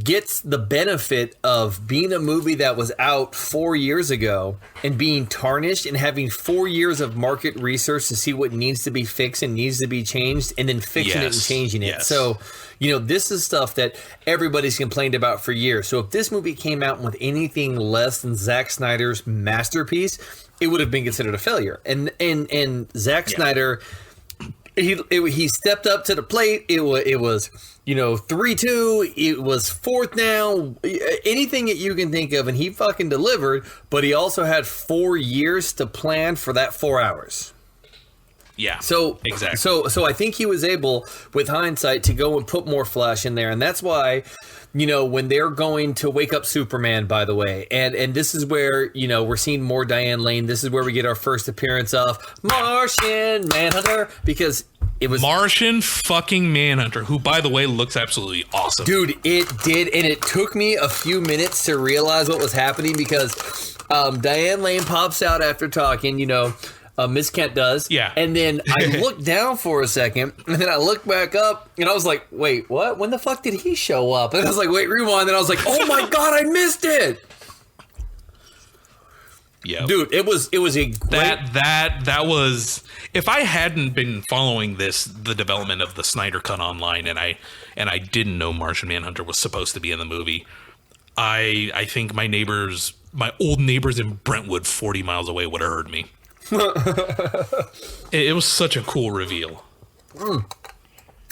B: gets the benefit of being a movie that was out 4 years ago and being tarnished and having 4 years of market research to see what needs to be fixed and needs to be changed, and then fixing it and changing it. So, you know, this is stuff that everybody's complained about for years. So if this movie came out with anything less than Zack Snyder's masterpiece, it would have been considered a failure. And Zack Snyder, he stepped up to the plate. It was you know, 3-2, it was fourth down, anything that you can think of, and he fucking delivered, but he also had 4 years to plan for that 4 hours.
A: Yeah.
B: So
A: exactly.
B: So I think he was able, with hindsight, to go and put more Flash in there, and that's why, you know, when they're going to wake up Superman, by the way, and this is where, you know, we're seeing more Diane Lane. This is where we get our first appearance of Martian Manhunter, because it was
A: Martian fucking Manhunter, who, by the way, looks absolutely awesome.
B: Dude, it did, and it took me a few minutes to realize what was happening, because Diane Lane pops out after talking, you know, Miss Kent does.
A: Yeah.
B: And then I looked down for a second, and then I looked back up, and I was like, wait, what? When the fuck did he show up? And I was like, wait, rewind. And I was like, oh my God, I missed it.
A: Yeah.
B: Dude, it was a great...
A: That was... If I hadn't been following the development of the Snyder Cut online, and I didn't know Martian Manhunter was supposed to be in the movie, I think my old neighbors in Brentwood 40 miles away would have heard me. It was such a cool reveal.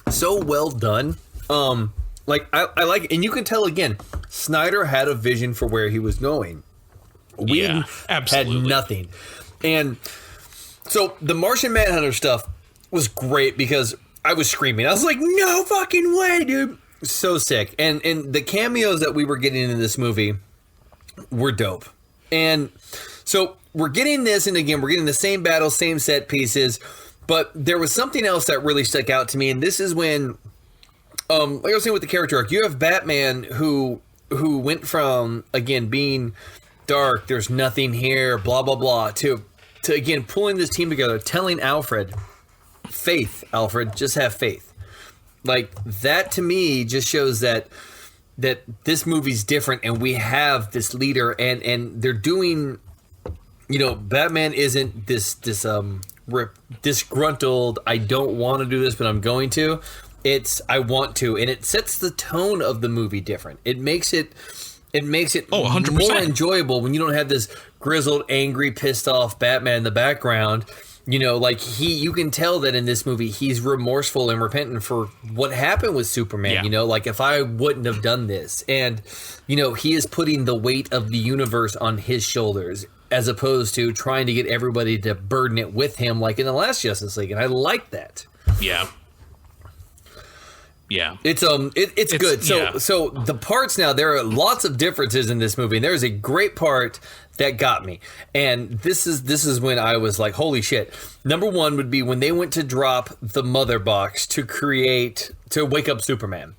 B: So well done. Like I like it. And you can tell again, Snyder had a vision for where he was going. Whedon had nothing. And so the Martian Manhunter stuff was great, because I was screaming. I was like, no fucking way, dude. So sick. And the cameos that we were getting in this movie were dope. And so we're getting this, and again, we're getting the same battle, same set pieces, but there was something else that really stuck out to me, and this is when, like I was saying with the character arc, you have Batman who went from, again, being dark, there's nothing here, blah, blah, blah, to again, pulling this team together, telling Alfred, Alfred, just have faith. Like, that to me just shows that this movie's different, and we have this leader, and they're doing... You know, Batman isn't this disgruntled, I don't want to do this, but I'm going to. It's, I want to. And it sets the tone of the movie different. It makes it It makes it
A: 100%.
B: more enjoyable when you don't have this grizzled, angry, pissed off Batman in the background. You know, like you can tell that in this movie, he's remorseful and repentant for what happened with Superman.
A: Yeah.
B: You know, like if I wouldn't have done this, and you know, he is putting the weight of the universe on his shoulders, as opposed to trying to get everybody to burden it with him, like in the last Justice League. And I like that.
A: Yeah. Yeah.
B: It's good. So the parts now, there are lots of differences in this movie. And there's a great part that got me. And this is when I was like, holy shit. Number one would be when they went to drop the mother box to wake up Superman.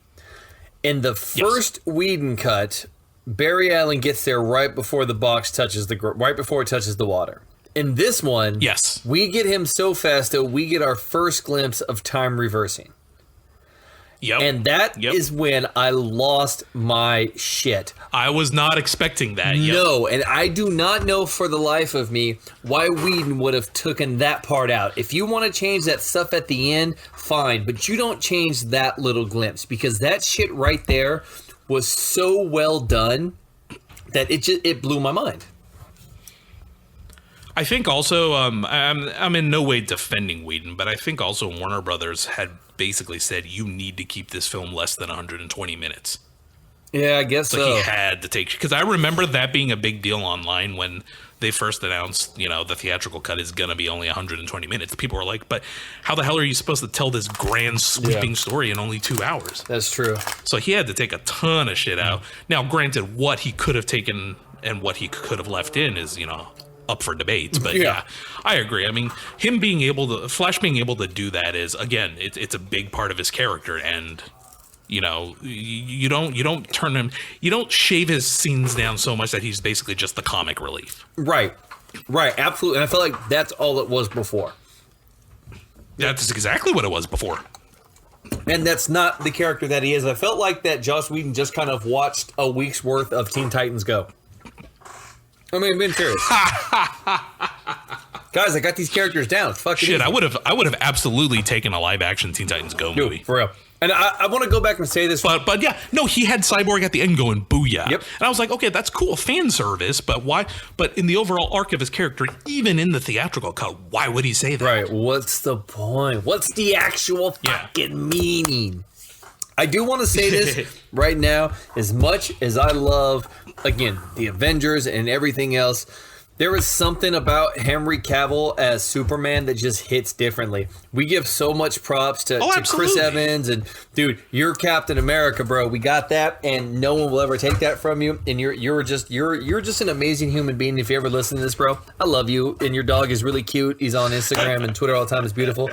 B: In the first Whedon cut, Barry Allen gets there right before the box touches the water. In this one, we get him so fast that we get our first glimpse of time reversing.
A: Yep.
B: And that is when I lost my shit.
A: I was not expecting that.
B: No, and I do not know for the life of me why Whedon would have taken that part out. If you want to change that stuff at the end, fine, but you don't change that little glimpse, because that shit right there was so well done that it blew my mind.
A: I think also, I'm in no way defending Whedon, but I think also Warner Brothers had basically said you need to keep this film less than 120 minutes.
B: Yeah, I guess so.
A: He had to take, because I remember that being a big deal online when they first announced, you know, the theatrical cut is going to be only 120 minutes. People were like, but how the hell are you supposed to tell this grand sweeping story in only 2 hours?
B: That's true.
A: So he had to take a ton of shit out. Now, granted, what he could have taken and what he could have left in is, you know, up for debate, but yeah, I agree. I mean, Flash being able to do that is, again, it's a big part of his character, and you know, you don't turn him, you don't shave his scenes down so much that he's basically just the comic relief.
B: Right, absolutely. And I feel like that's all it was before.
A: That's exactly what it was before.
B: And that's not the character that he is. I felt like that Joss Whedon just kind of watched a week's worth of Teen Titans Go. I mean, I'm being serious. Guys, I got these characters down. Fuck
A: shit, I would have absolutely taken a live action Teen Titans Go movie.
B: Dude, for real. And I want to go back and say this.
A: But yeah, no, he had Cyborg at the end going booyah.
B: Yep.
A: And I was like, okay, that's cool fan service, but why? But in the overall arc of his character, even in the theatrical cut, why would he say that?
B: Right. What's the point? What's the actual fucking meaning? I do want to say this right now. As much as I love, again, the Avengers and everything else, there is something about Henry Cavill as Superman that just hits differently. We give so much props to Chris Evans, and dude, you're Captain America, bro. We got that, and no one will ever take that from you. And you're just an amazing human being. If you ever listen to this, bro, I love you. And your dog is really cute. He's on Instagram and Twitter all the time. It's beautiful.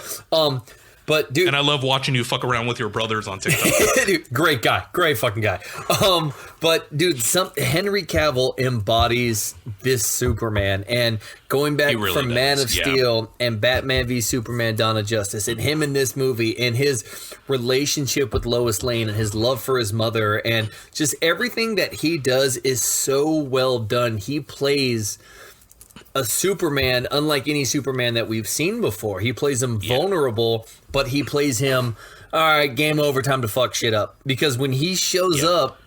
B: But dude,
A: and I love watching you fuck around with your brothers on TikTok.
B: Dude, great guy, great fucking guy. But dude, Henry Cavill embodies this Superman, and going back really from Man of Steel and Batman v Superman: Dawn of Justice, and him in this movie, and his relationship with Lois Lane, and his love for his mother, and just everything that he does is so well done. He plays a Superman unlike any Superman that we've seen before. He plays him vulnerable, but he plays him, all right, game over, time to fuck shit up. Because when he shows up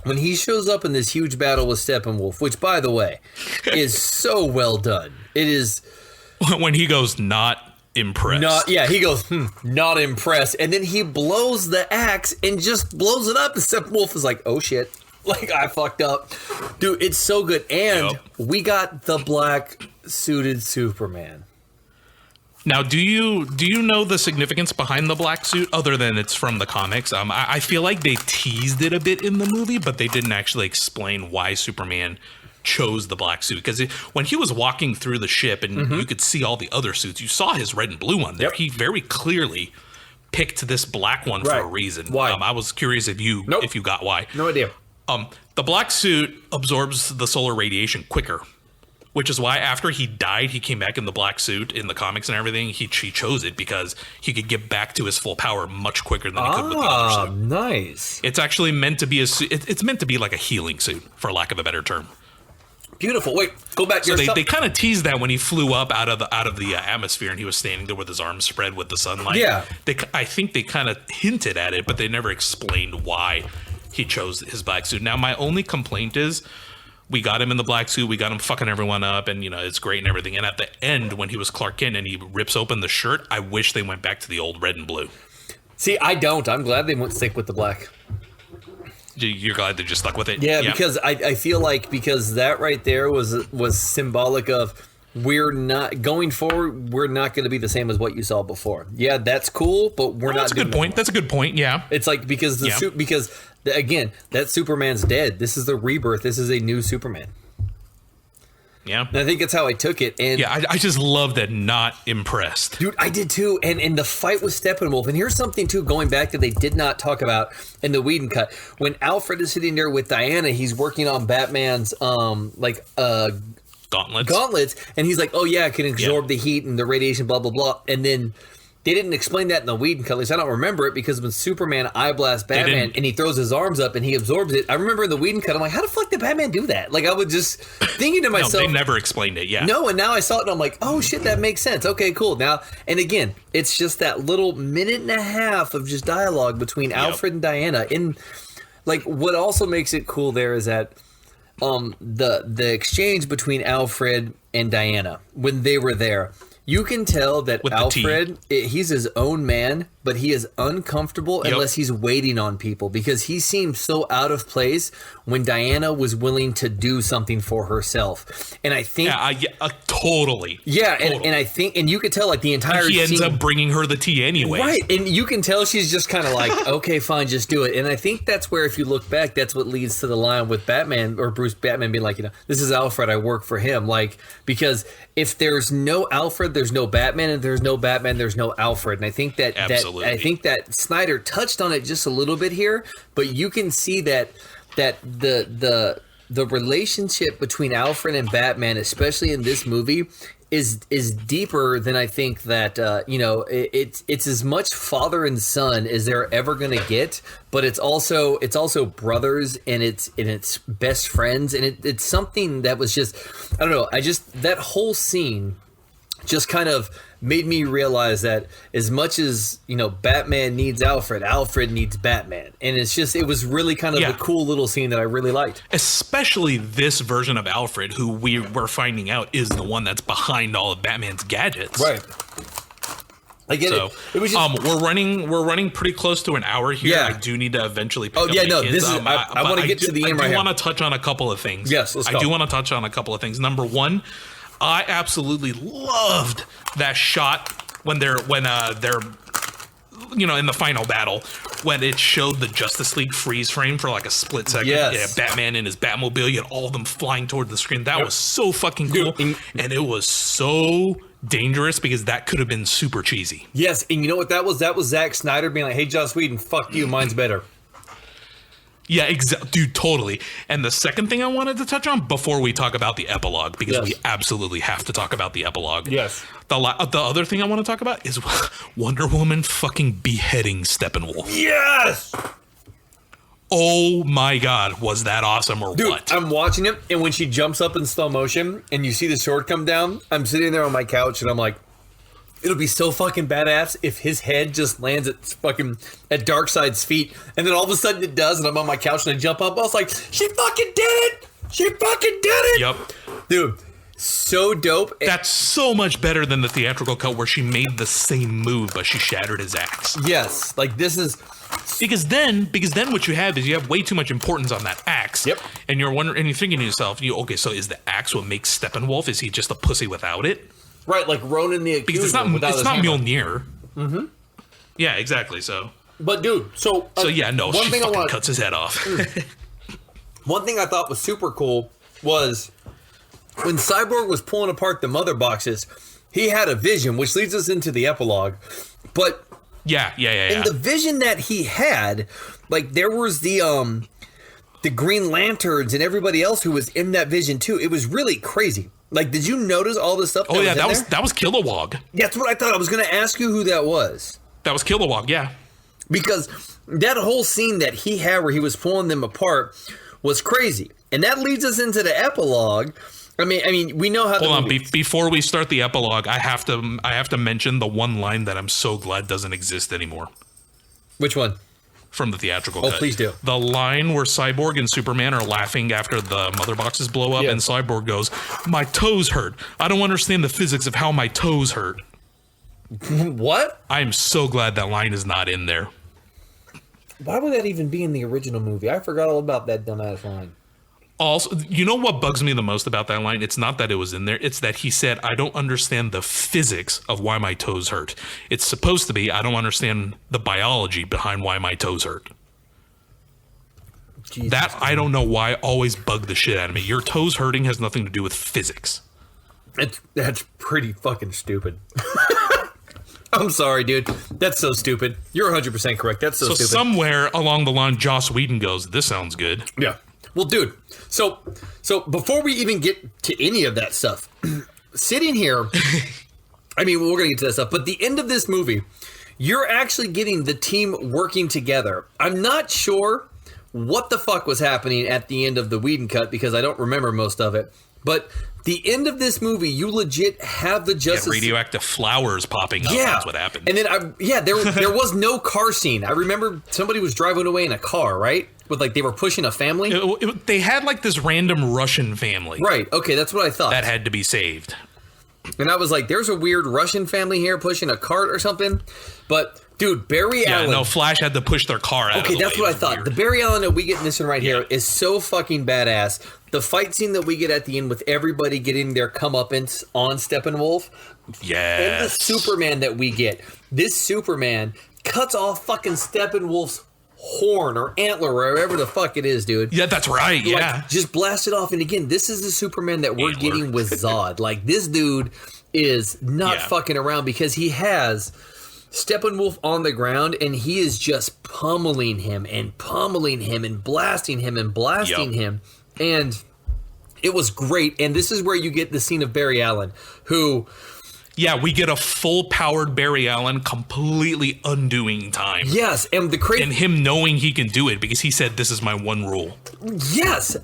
B: in this huge battle with Steppenwolf, which, by the way, is so well done. It is...
A: When he goes, not impressed.
B: He goes, not impressed. And then he blows the axe and just blows it up, and Steppenwolf is like, oh shit. Like, I fucked up. Dude, it's so good. And we got the black suited Superman.
A: Now, do you know the significance behind the black suit other than it's from the comics? I feel like they teased it a bit in the movie, but they didn't actually explain why Superman chose the black suit. Because when he was walking through the ship and you could see all the other suits, you saw his red and blue one there. He very clearly picked this black one for a reason.
B: Why?
A: I was curious if you got why.
B: No idea.
A: The black suit absorbs the solar radiation quicker, which is why after he died, he came back in the black suit in the comics and everything. He chose it because he could get back to his full power much quicker than he could with the other suit.
B: Nice.
A: It's actually meant to be it's meant to be like a healing suit, for lack of a better term.
B: Beautiful. Wait, go back.
A: So they kind of teased that when he flew up out of the atmosphere and he was standing there with his arms spread with the sunlight.
B: Yeah.
A: I think they kind of hinted at it, but they never explained why he chose his black suit. Now, my only complaint is we got him in the black suit. We got him fucking everyone up, and, it's great and everything. And at the end, when he was Clark Kent and he rips open the shirt, I wish they went back to the old red and blue.
B: See, I don't. I'm glad they went stick with the black.
A: You're glad they just stuck with it?
B: Yeah, because I feel like that right there was symbolic of we're not going forward. We're not going to be the same as what you saw before. Yeah, that's cool, but we're not.
A: That's a good point. That's a good point. Yeah,
B: it's like because again, that Superman's dead. This is the rebirth. This is a new Superman.
A: Yeah,
B: and I think that's how I took it. And
A: yeah, I just loved it. Not impressed,
B: dude. I did too. And the fight with Steppenwolf. And here's something too, going back that they did not talk about in the Whedon cut. When Alfred is sitting there with Diana, he's working on Batman's gauntlets, and he's like, "Oh yeah, I can absorb the heat and the radiation, blah blah blah." And then they didn't explain that in the Whedon cut. At least I don't remember it, because when Superman eye blasts Batman and he throws his arms up and he absorbs it, I remember in the Whedon cut, I'm like, how the fuck did Batman do that? Like, I was just thinking to myself,
A: no, they never explained it. Yeah,
B: no, and now I saw it and I'm like, oh shit, that makes sense. Okay, cool. Now, and again, it's just that little minute and a half of just dialogue between Alfred and Diana. And like, what also makes it cool there is that the exchange between Alfred and Diana when they were there, you can tell that with Alfred, he's his own man, but he is uncomfortable unless he's waiting on people, because he seemed so out of place when Diana was willing to do something for herself. And I think...
A: totally.
B: Yeah,
A: totally.
B: And I think... And you could tell, like, the entire
A: He ends up bringing her the tea anyway.
B: Right, and you can tell she's just kind of like, okay, fine, just do it. And I think that's where, if you look back, that's what leads to the line with Batman, or Bruce Batman being like, this is Alfred, I work for him. Like, because if there's no Alfred, there's no Batman, and there's no Batman, there's no Alfred. And I think that Snyder touched on it just a little bit here, but you can see that the relationship between Alfred and Batman, especially in this movie, is deeper than I think that it's as much father and son as they're ever going to get, but it's also brothers, and it's best friends, and it's something that was just, I don't know, that whole scene just kind of made me realize that as much as Batman needs Alfred, Alfred needs Batman, and it was really kind of a cool little scene that I really liked. Especially
A: this version of Alfred, who we're finding out is the one that's behind all of Batman's gadgets.
B: Right. I get it. It was just,
A: we're running pretty close to an hour here. Yeah. I do need to eventually pick up my kids.
B: This is I want to get to the end right here.
A: I do want to touch on a couple of things.
B: Yes, let's go.
A: I do want to touch on a couple of things. Number one, I absolutely loved that shot when they're in the final battle, when it showed the Justice League freeze frame for like a split second.
B: Yes.
A: Yeah, Batman in his Batmobile, you had all of them flying toward the screen. That was so fucking cool. And it was so dangerous, because that could have been super cheesy.
B: Yes, and you know what that was? That was Zack Snyder being like, hey, Joss Whedon, fuck you, mine's better.
A: Yeah, dude, totally. And the second thing I wanted to touch on before we talk about the epilogue, because we absolutely have to talk about the epilogue.
B: Yes.
A: The other thing I want to talk about is Wonder Woman fucking beheading Steppenwolf.
B: Yes!
A: Oh my God, was that awesome or what?
B: I'm watching it, and when she jumps up in slow motion and you see the sword come down, I'm sitting there on my couch and I'm like, it'll be so fucking badass if his head just lands at Darkseid's feet, and then all of a sudden it does, and I'm on my couch and I jump up. I was like, she fucking did it! She fucking did it!
A: Yep.
B: Dude, so dope.
A: That's so much better than the theatrical cut where she made the same move, but she shattered his axe.
B: Yes, like this is...
A: Because then what you have is you have way too much importance on that axe.
B: Yep.
A: And you're wondering, and you're thinking to yourself, okay, so is the axe what makes Steppenwolf? Is he just a pussy without it?
B: Right, like Ronan the Accuser.
A: Because it's not Mjolnir.
B: Mm-hmm.
A: Yeah, exactly. So,
B: but dude, she
A: fucking cuts his head off.
B: One thing I thought was super cool was when Cyborg was pulling apart the mother boxes, he had a vision, which leads us into the epilogue. But
A: yeah.
B: In the vision that he had, like there was the Green Lanterns and everybody else who was in that vision too. It was really crazy. Like, did you notice all the stuff?
A: That was Kilowog.
B: That's what I thought. I was going to ask you who that was.
A: That was Kilowog, yeah.
B: Because that whole scene that he had where he was pulling them apart was crazy, and that leads us into the epilogue. I mean, we know how.
A: Hold on, before we start the epilogue, I have to mention the one line that I'm so glad doesn't exist anymore.
B: Which one?
A: from the theatrical cut.
B: Oh, please do.
A: The line where Cyborg and Superman are laughing after the mother boxes blow up, and Cyborg goes, "My toes hurt. I don't understand the physics of how my toes hurt."
B: What?
A: I am so glad that line is not in there.
B: Why would that even be in the original movie? I forgot all about that dumbass line.
A: Also, you know what bugs me the most about that line? It's not that it was in there. It's that he said, "I don't understand the physics of why my toes hurt." It's supposed to be, "I don't understand the biology behind why my toes hurt."
B: Jesus
A: that,
B: God.
A: I don't know why, always bugged the shit out of me. Your toes hurting has nothing to do with physics.
B: That's pretty fucking stupid. I'm sorry, dude. That's so stupid. You're 100% correct. That's so stupid.
A: Somewhere along the line, Joss Whedon goes, "This sounds good."
B: Yeah. Well, dude, so before we even get to any of that stuff, sitting here, I mean, we're going to get to that stuff, but the end of this movie, you're actually getting the team working together. I'm not sure what the fuck was happening at the end of the Whedon cut because I don't remember most of it, but the end of this movie, you legit have the Justice...
A: radioactive flowers popping up.
B: Yeah.
A: That's what happened.
B: And then, there was no car scene. I remember somebody was driving away in a car, right? With they were pushing a family.
A: They had this random Russian family.
B: Right. Okay, that's what I thought.
A: That had to be saved.
B: And I was like, there's a weird Russian family here pushing a cart or something. But, dude, Barry Allen...
A: Yeah, no, Flash had to push their car out of the way.
B: Okay, that's what I thought.
A: Weird.
B: The Barry Allen that we get in this one right here is so fucking badass. The fight scene that we get at the end with everybody getting their comeuppance on Steppenwolf.
A: Yes.
B: And the Superman that we get. This Superman cuts off fucking Steppenwolf's horn or antler or whatever the fuck it is, dude.
A: Yeah, that's right. Yeah.
B: Just blast it off. And again, this is the Superman that we're getting with Zod. This dude is not fucking around because he has Steppenwolf on the ground and he is just pummeling him and blasting him and blasting him. And it was great. And this is where you get the scene of Barry Allen, who...
A: Yeah, we get a full-powered Barry Allen completely undoing time.
B: Yes, and the crazy...
A: And him knowing he can do it because he said, "This is my one rule."
B: Yes,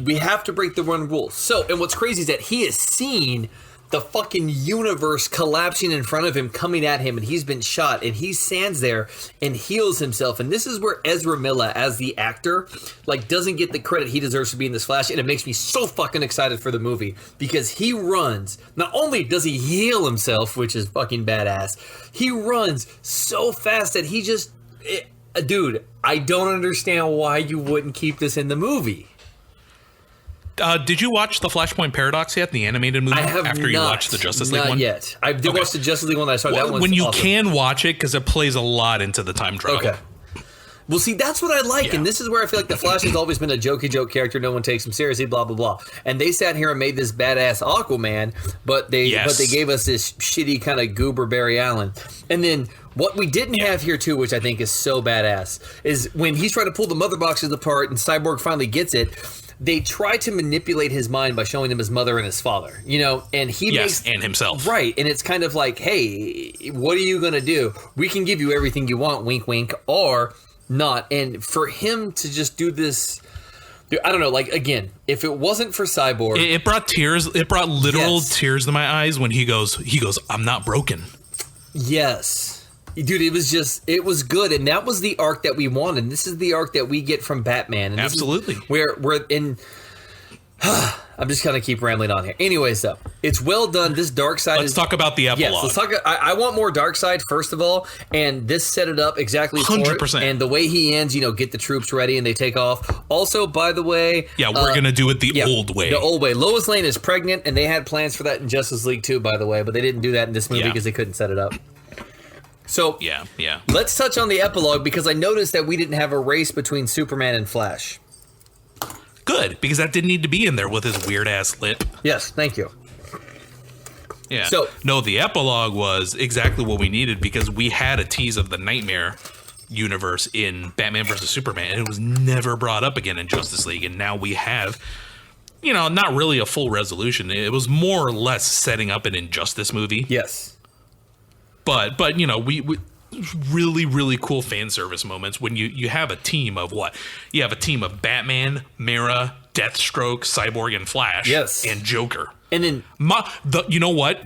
B: we have to break the one rule. So, and what's crazy is that he has seen the fucking universe collapsing in front of him, coming at him, and he's been shot, and he stands there and heals himself. And this is where Ezra Miller, as the actor, doesn't get the credit he deserves for being this Flash, and it makes me so fucking excited for the movie, because he runs, not only does he heal himself, which is fucking badass, he runs so fast that he just... dude, I don't understand why you wouldn't keep this in the movie.
A: Did you watch the Flashpoint Paradox yet, the animated movie?
B: I have
A: after you watched the Justice League one?
B: Not yet. I did watch the Justice League one. I saw that one.
A: When you
B: awesome.
A: can watch it, because it plays a lot into the time travel.
B: Okay. Well, see, that's what I like, and this is where I feel like the Flash has always been a jokey joke character. No one takes him seriously. Blah blah blah. And they sat here and made this badass Aquaman, but they gave us this shitty kind of goober Barry Allen. And then what we didn't have here too, which I think is so badass, is when he's trying to pull the mother boxes apart and Cyborg finally gets it. They try to manipulate his mind by showing him his mother and his father, and he makes...
A: and himself.
B: Right, and it's kind of like, hey, what are you going to do? We can give you everything you want, wink, wink, or not. And for him to just do this... I don't know, again, if it wasn't for Cyborg...
A: It brought tears. It brought literal tears to my eyes when he goes, "I'm not broken."
B: Yes. Dude, it was good, and that was the arc that we wanted. This is the arc that we get from Batman. And
A: absolutely.
B: Where in... I'm just gonna keep rambling on here. Anyways, though, it's well done. This dark side.
A: Let's talk about the epilogue.
B: Yes, let's talk. I want more dark side first of all, and this set it up exactly.
A: 100%.
B: And the way he ends, get the troops ready and they take off. Also, by the way,
A: we're gonna do it the old way.
B: The old way. Lois Lane is pregnant, and they had plans for that in Justice League too, by the way, but they didn't do that in this movie because they couldn't set it up. So
A: yeah.
B: Let's touch on the epilogue because I noticed that we didn't have a race between Superman and Flash.
A: Good, because that didn't need to be in there with his weird ass lip.
B: Yes, thank you.
A: Yeah.
B: So
A: no, the epilogue was exactly what we needed because we had a tease of the Nightmare universe in Batman vs Superman, and it was never brought up again in Justice League, and now we have, not really a full resolution. It was more or less setting up an Injustice movie.
B: Yes.
A: But we really, really cool fan service moments when you have a team of what? You have a team of Batman, Mera, Deathstroke, Cyborg, and Flash.
B: Yes.
A: And Joker.
B: And then
A: you know what?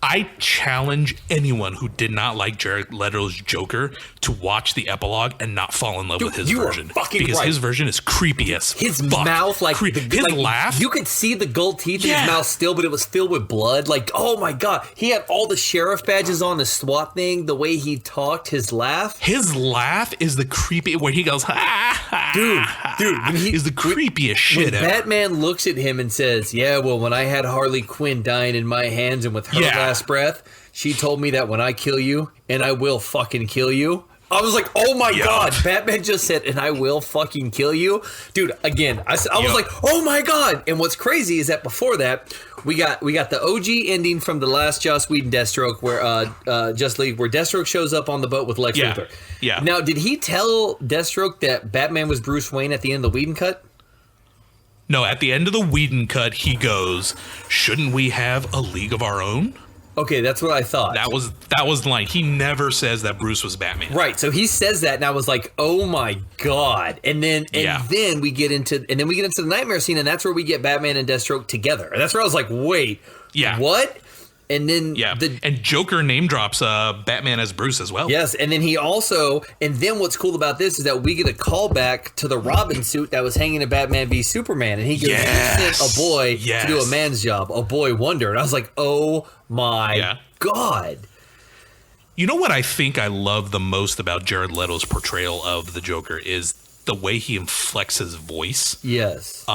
A: I challenge anyone who did not like Jared Leto's Joker to watch the epilogue and not fall in love with his version. Because his version is creepy as
B: his
A: fuck.
B: mouth, his
A: laugh.
B: You could see the gold teeth in his mouth still, but it was filled with blood. Like, oh my god, he had all the sheriff badges on, the SWAT thing. The way he talked, his laugh.
A: His laugh is the creepy where he goes, ha ha.
B: Dude,
A: is the creepiest shit ever.
B: Batman looks at him and says, "Yeah, well, when I had Harley Quinn dying in my hands and with her last breath, she told me that when I kill you, and I will fucking kill you." I was like, oh my god, Batman just said, and I will fucking kill you. Dude, again, I was like, oh my god. And what's crazy is that before that, we got the OG ending from the last Joss Whedon Deathstroke where Just League, where Deathstroke shows up on the boat with Lex Luthor.
A: Yeah.
B: Now, did he tell Deathstroke that Batman was Bruce Wayne at the end of the Whedon cut?
A: No, at the end of the Whedon cut, he goes, shouldn't we have a league of our own?
B: Okay, that's what I thought.
A: That was the line. He never says that Bruce was Batman.
B: Right. So he says that, and I was like, "Oh my god!" And then we get into the nightmare scene, and that's where we get Batman and Deathstroke together. And that's where I was like, "Wait, what?" And then
A: and Joker name drops Batman as Bruce as well.
B: Yes, and then what's cool about this is that we get a callback to the Robin suit that was hanging in Batman v Superman, and he goes, "You sent a boy to do a man's job, a boy wonder." And I was like, "Oh my god!"
A: You know what I think I love the most about Jared Leto's portrayal of the Joker is the way he inflects his voice.
B: Yes.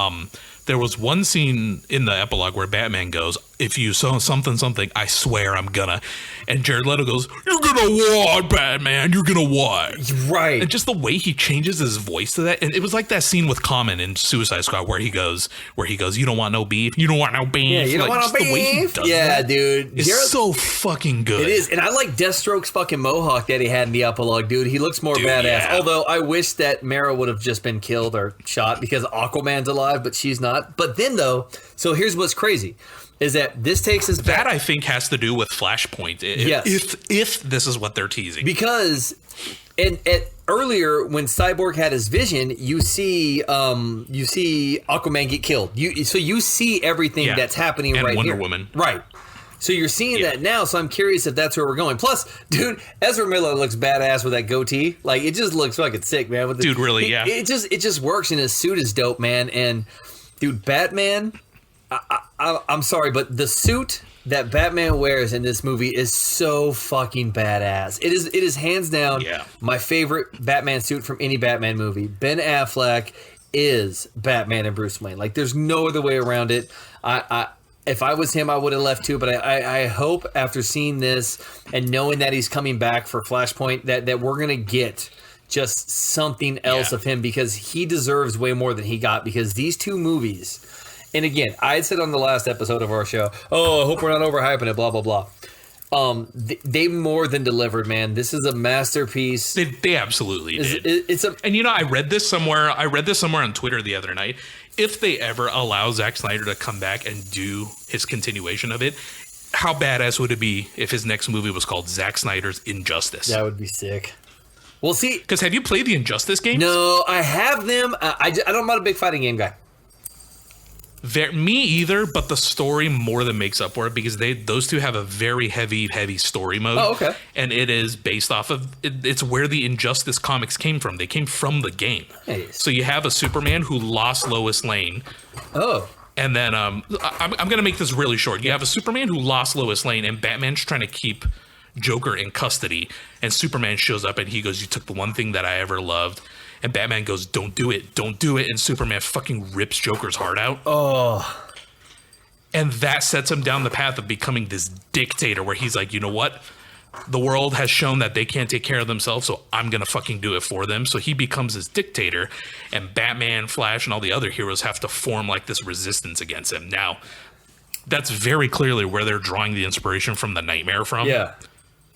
A: There was one scene in the epilogue where Batman goes, "If you saw something, I swear I'm gonna." And Jared Leto goes, "You're gonna what, Batman? You're gonna what?"
B: Right.
A: And just the way he changes his voice to that. And it was like that scene with Common in Suicide Squad where he goes, "You don't want no beef. You don't want no beef."
B: Yeah, you don't want no beef.
A: The way he does that,
B: dude.
A: It's so fucking good.
B: It is. And I like Deathstroke's fucking mohawk that he had in the epilogue, dude. He looks more badass. Yeah. Although I wish that Mara would have just been killed or shot because Aquaman's alive, but she's not. But then, though, so here's what's crazy. Is that this takes us back.
A: That I think has to do with Flashpoint. If this is what they're teasing.
B: Because earlier when Cyborg had his vision, you see Aquaman get killed. You see everything that's happening
A: and
B: right
A: Wonder
B: here.
A: Woman.
B: Right. So you're seeing that now, so I'm curious if that's where we're going. Plus, dude, Ezra Miller looks badass with that goatee. Like, it just looks fucking sick, man. It just works, and his suit is dope, man. And, dude, Batman, I'm sorry, but the suit that Batman wears in this movie is so fucking badass. It is hands down my favorite Batman suit from any Batman movie. Ben Affleck is Batman and Bruce Wayne. Like, there's no other way around it. If I was him, I would have left too. But I hope after seeing this and knowing that he's coming back for Flashpoint that we're going to get just something else of him, because he deserves way more than he got, because these two movies, and again, I had said on the last episode of our show, I hope we're not overhyping it, blah, blah, blah. They more than delivered, man. This is a masterpiece.
A: They absolutely did. And I read this somewhere on Twitter the other night. If they ever allow Zack Snyder to come back and do his continuation of it, how badass would it be if his next movie was called Zack Snyder's Injustice?
B: That would be sick. Well, see,
A: because have you played the Injustice games?
B: No, I have them. I'm not a big fighting game guy.
A: Me either, but the story more than makes up for it, because those two have a very heavy story mode.
B: Oh, okay.
A: And it is based off of it's where the Injustice comics came from. They came from the game.
B: Nice.
A: So you have a Superman who lost Lois Lane.
B: Oh.
A: And then I'm gonna make this really short. You have a Superman who lost Lois Lane, and Batman's trying to keep Joker in custody. And Superman shows up and he goes, "You took the one thing that I ever loved." And Batman goes, "Don't do it. Don't do it." And Superman fucking rips Joker's heart out.
B: Oh.
A: And that sets him down the path of becoming this dictator where he's like, you know what? The world has shown that they can't take care of themselves, so I'm going to fucking do it for them. So he becomes this dictator, and Batman, Flash, and all the other heroes have to form like this resistance against him. Now, that's very clearly where they're drawing the inspiration from the Nightmare from.
B: Yeah.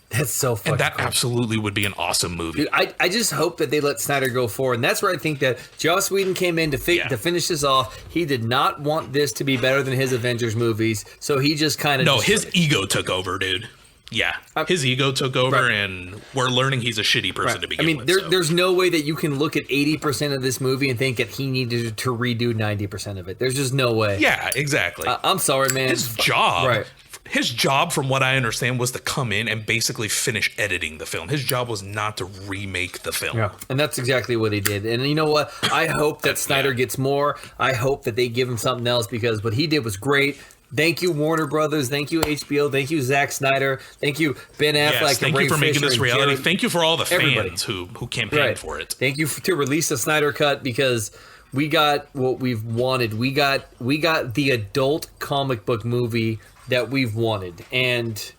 B: That's so fucking
A: And that
B: cool.
A: absolutely would be an awesome movie.
B: Dude, I just hope that they let Snyder go forward. And that's where I think that Joss Whedon came in to finish this off. He did not want this to be better than his Avengers movies. So he just kind of...
A: No, his ego took over, dude. Yeah. His ego took over, and we're learning he's a shitty person to begin with.
B: There's no way that you can look at 80% of this movie and think that he needed to redo 90% of it. There's just no way.
A: Yeah, exactly.
B: I'm sorry, man.
A: His job...
B: Right.
A: his job, from what I understand, was to come in and basically finish editing the film. His job was not to remake the film.
B: Yeah, and that's exactly what he did. And you know what? I hope that Snyder gets more. I hope that they give him something else, because what he did was great. Thank you, Warner Brothers. Thank you, HBO. Thank you, Zack Snyder. Thank you, Ben Affleck.
A: Yes, thank you for making this reality. Thank you for all the fans
B: everybody
A: who campaigned for it.
B: Thank you to release a Snyder cut, because we got what we've wanted. We got the adult comic book movie that we've wanted. And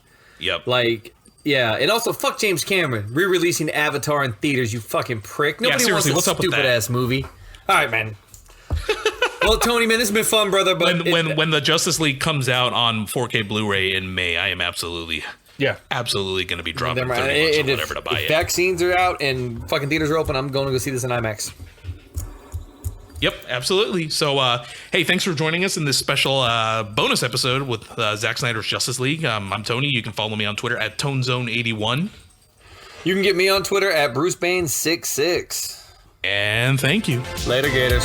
B: like, yeah, and also fuck James Cameron re-releasing Avatar in theaters, you fucking prick. Nobody wants this stupid ass movie. All right, man. Well, Tony, man, this has been fun, brother. But
A: when the Justice League comes out on 4K Blu-ray in May, I am absolutely going to be dropping $30 or whatever to buy it.
B: Vaccines are out and fucking theaters are open, I'm going to go see this in IMAX.
A: Yep, absolutely. So, hey, thanks for joining us in this special bonus episode with Zack Snyder's Justice League. I'm Tony. You can follow me on Twitter at ToneZone81.
B: You can get me on Twitter at BruceBain66.
A: And thank you.
B: Later, Gators.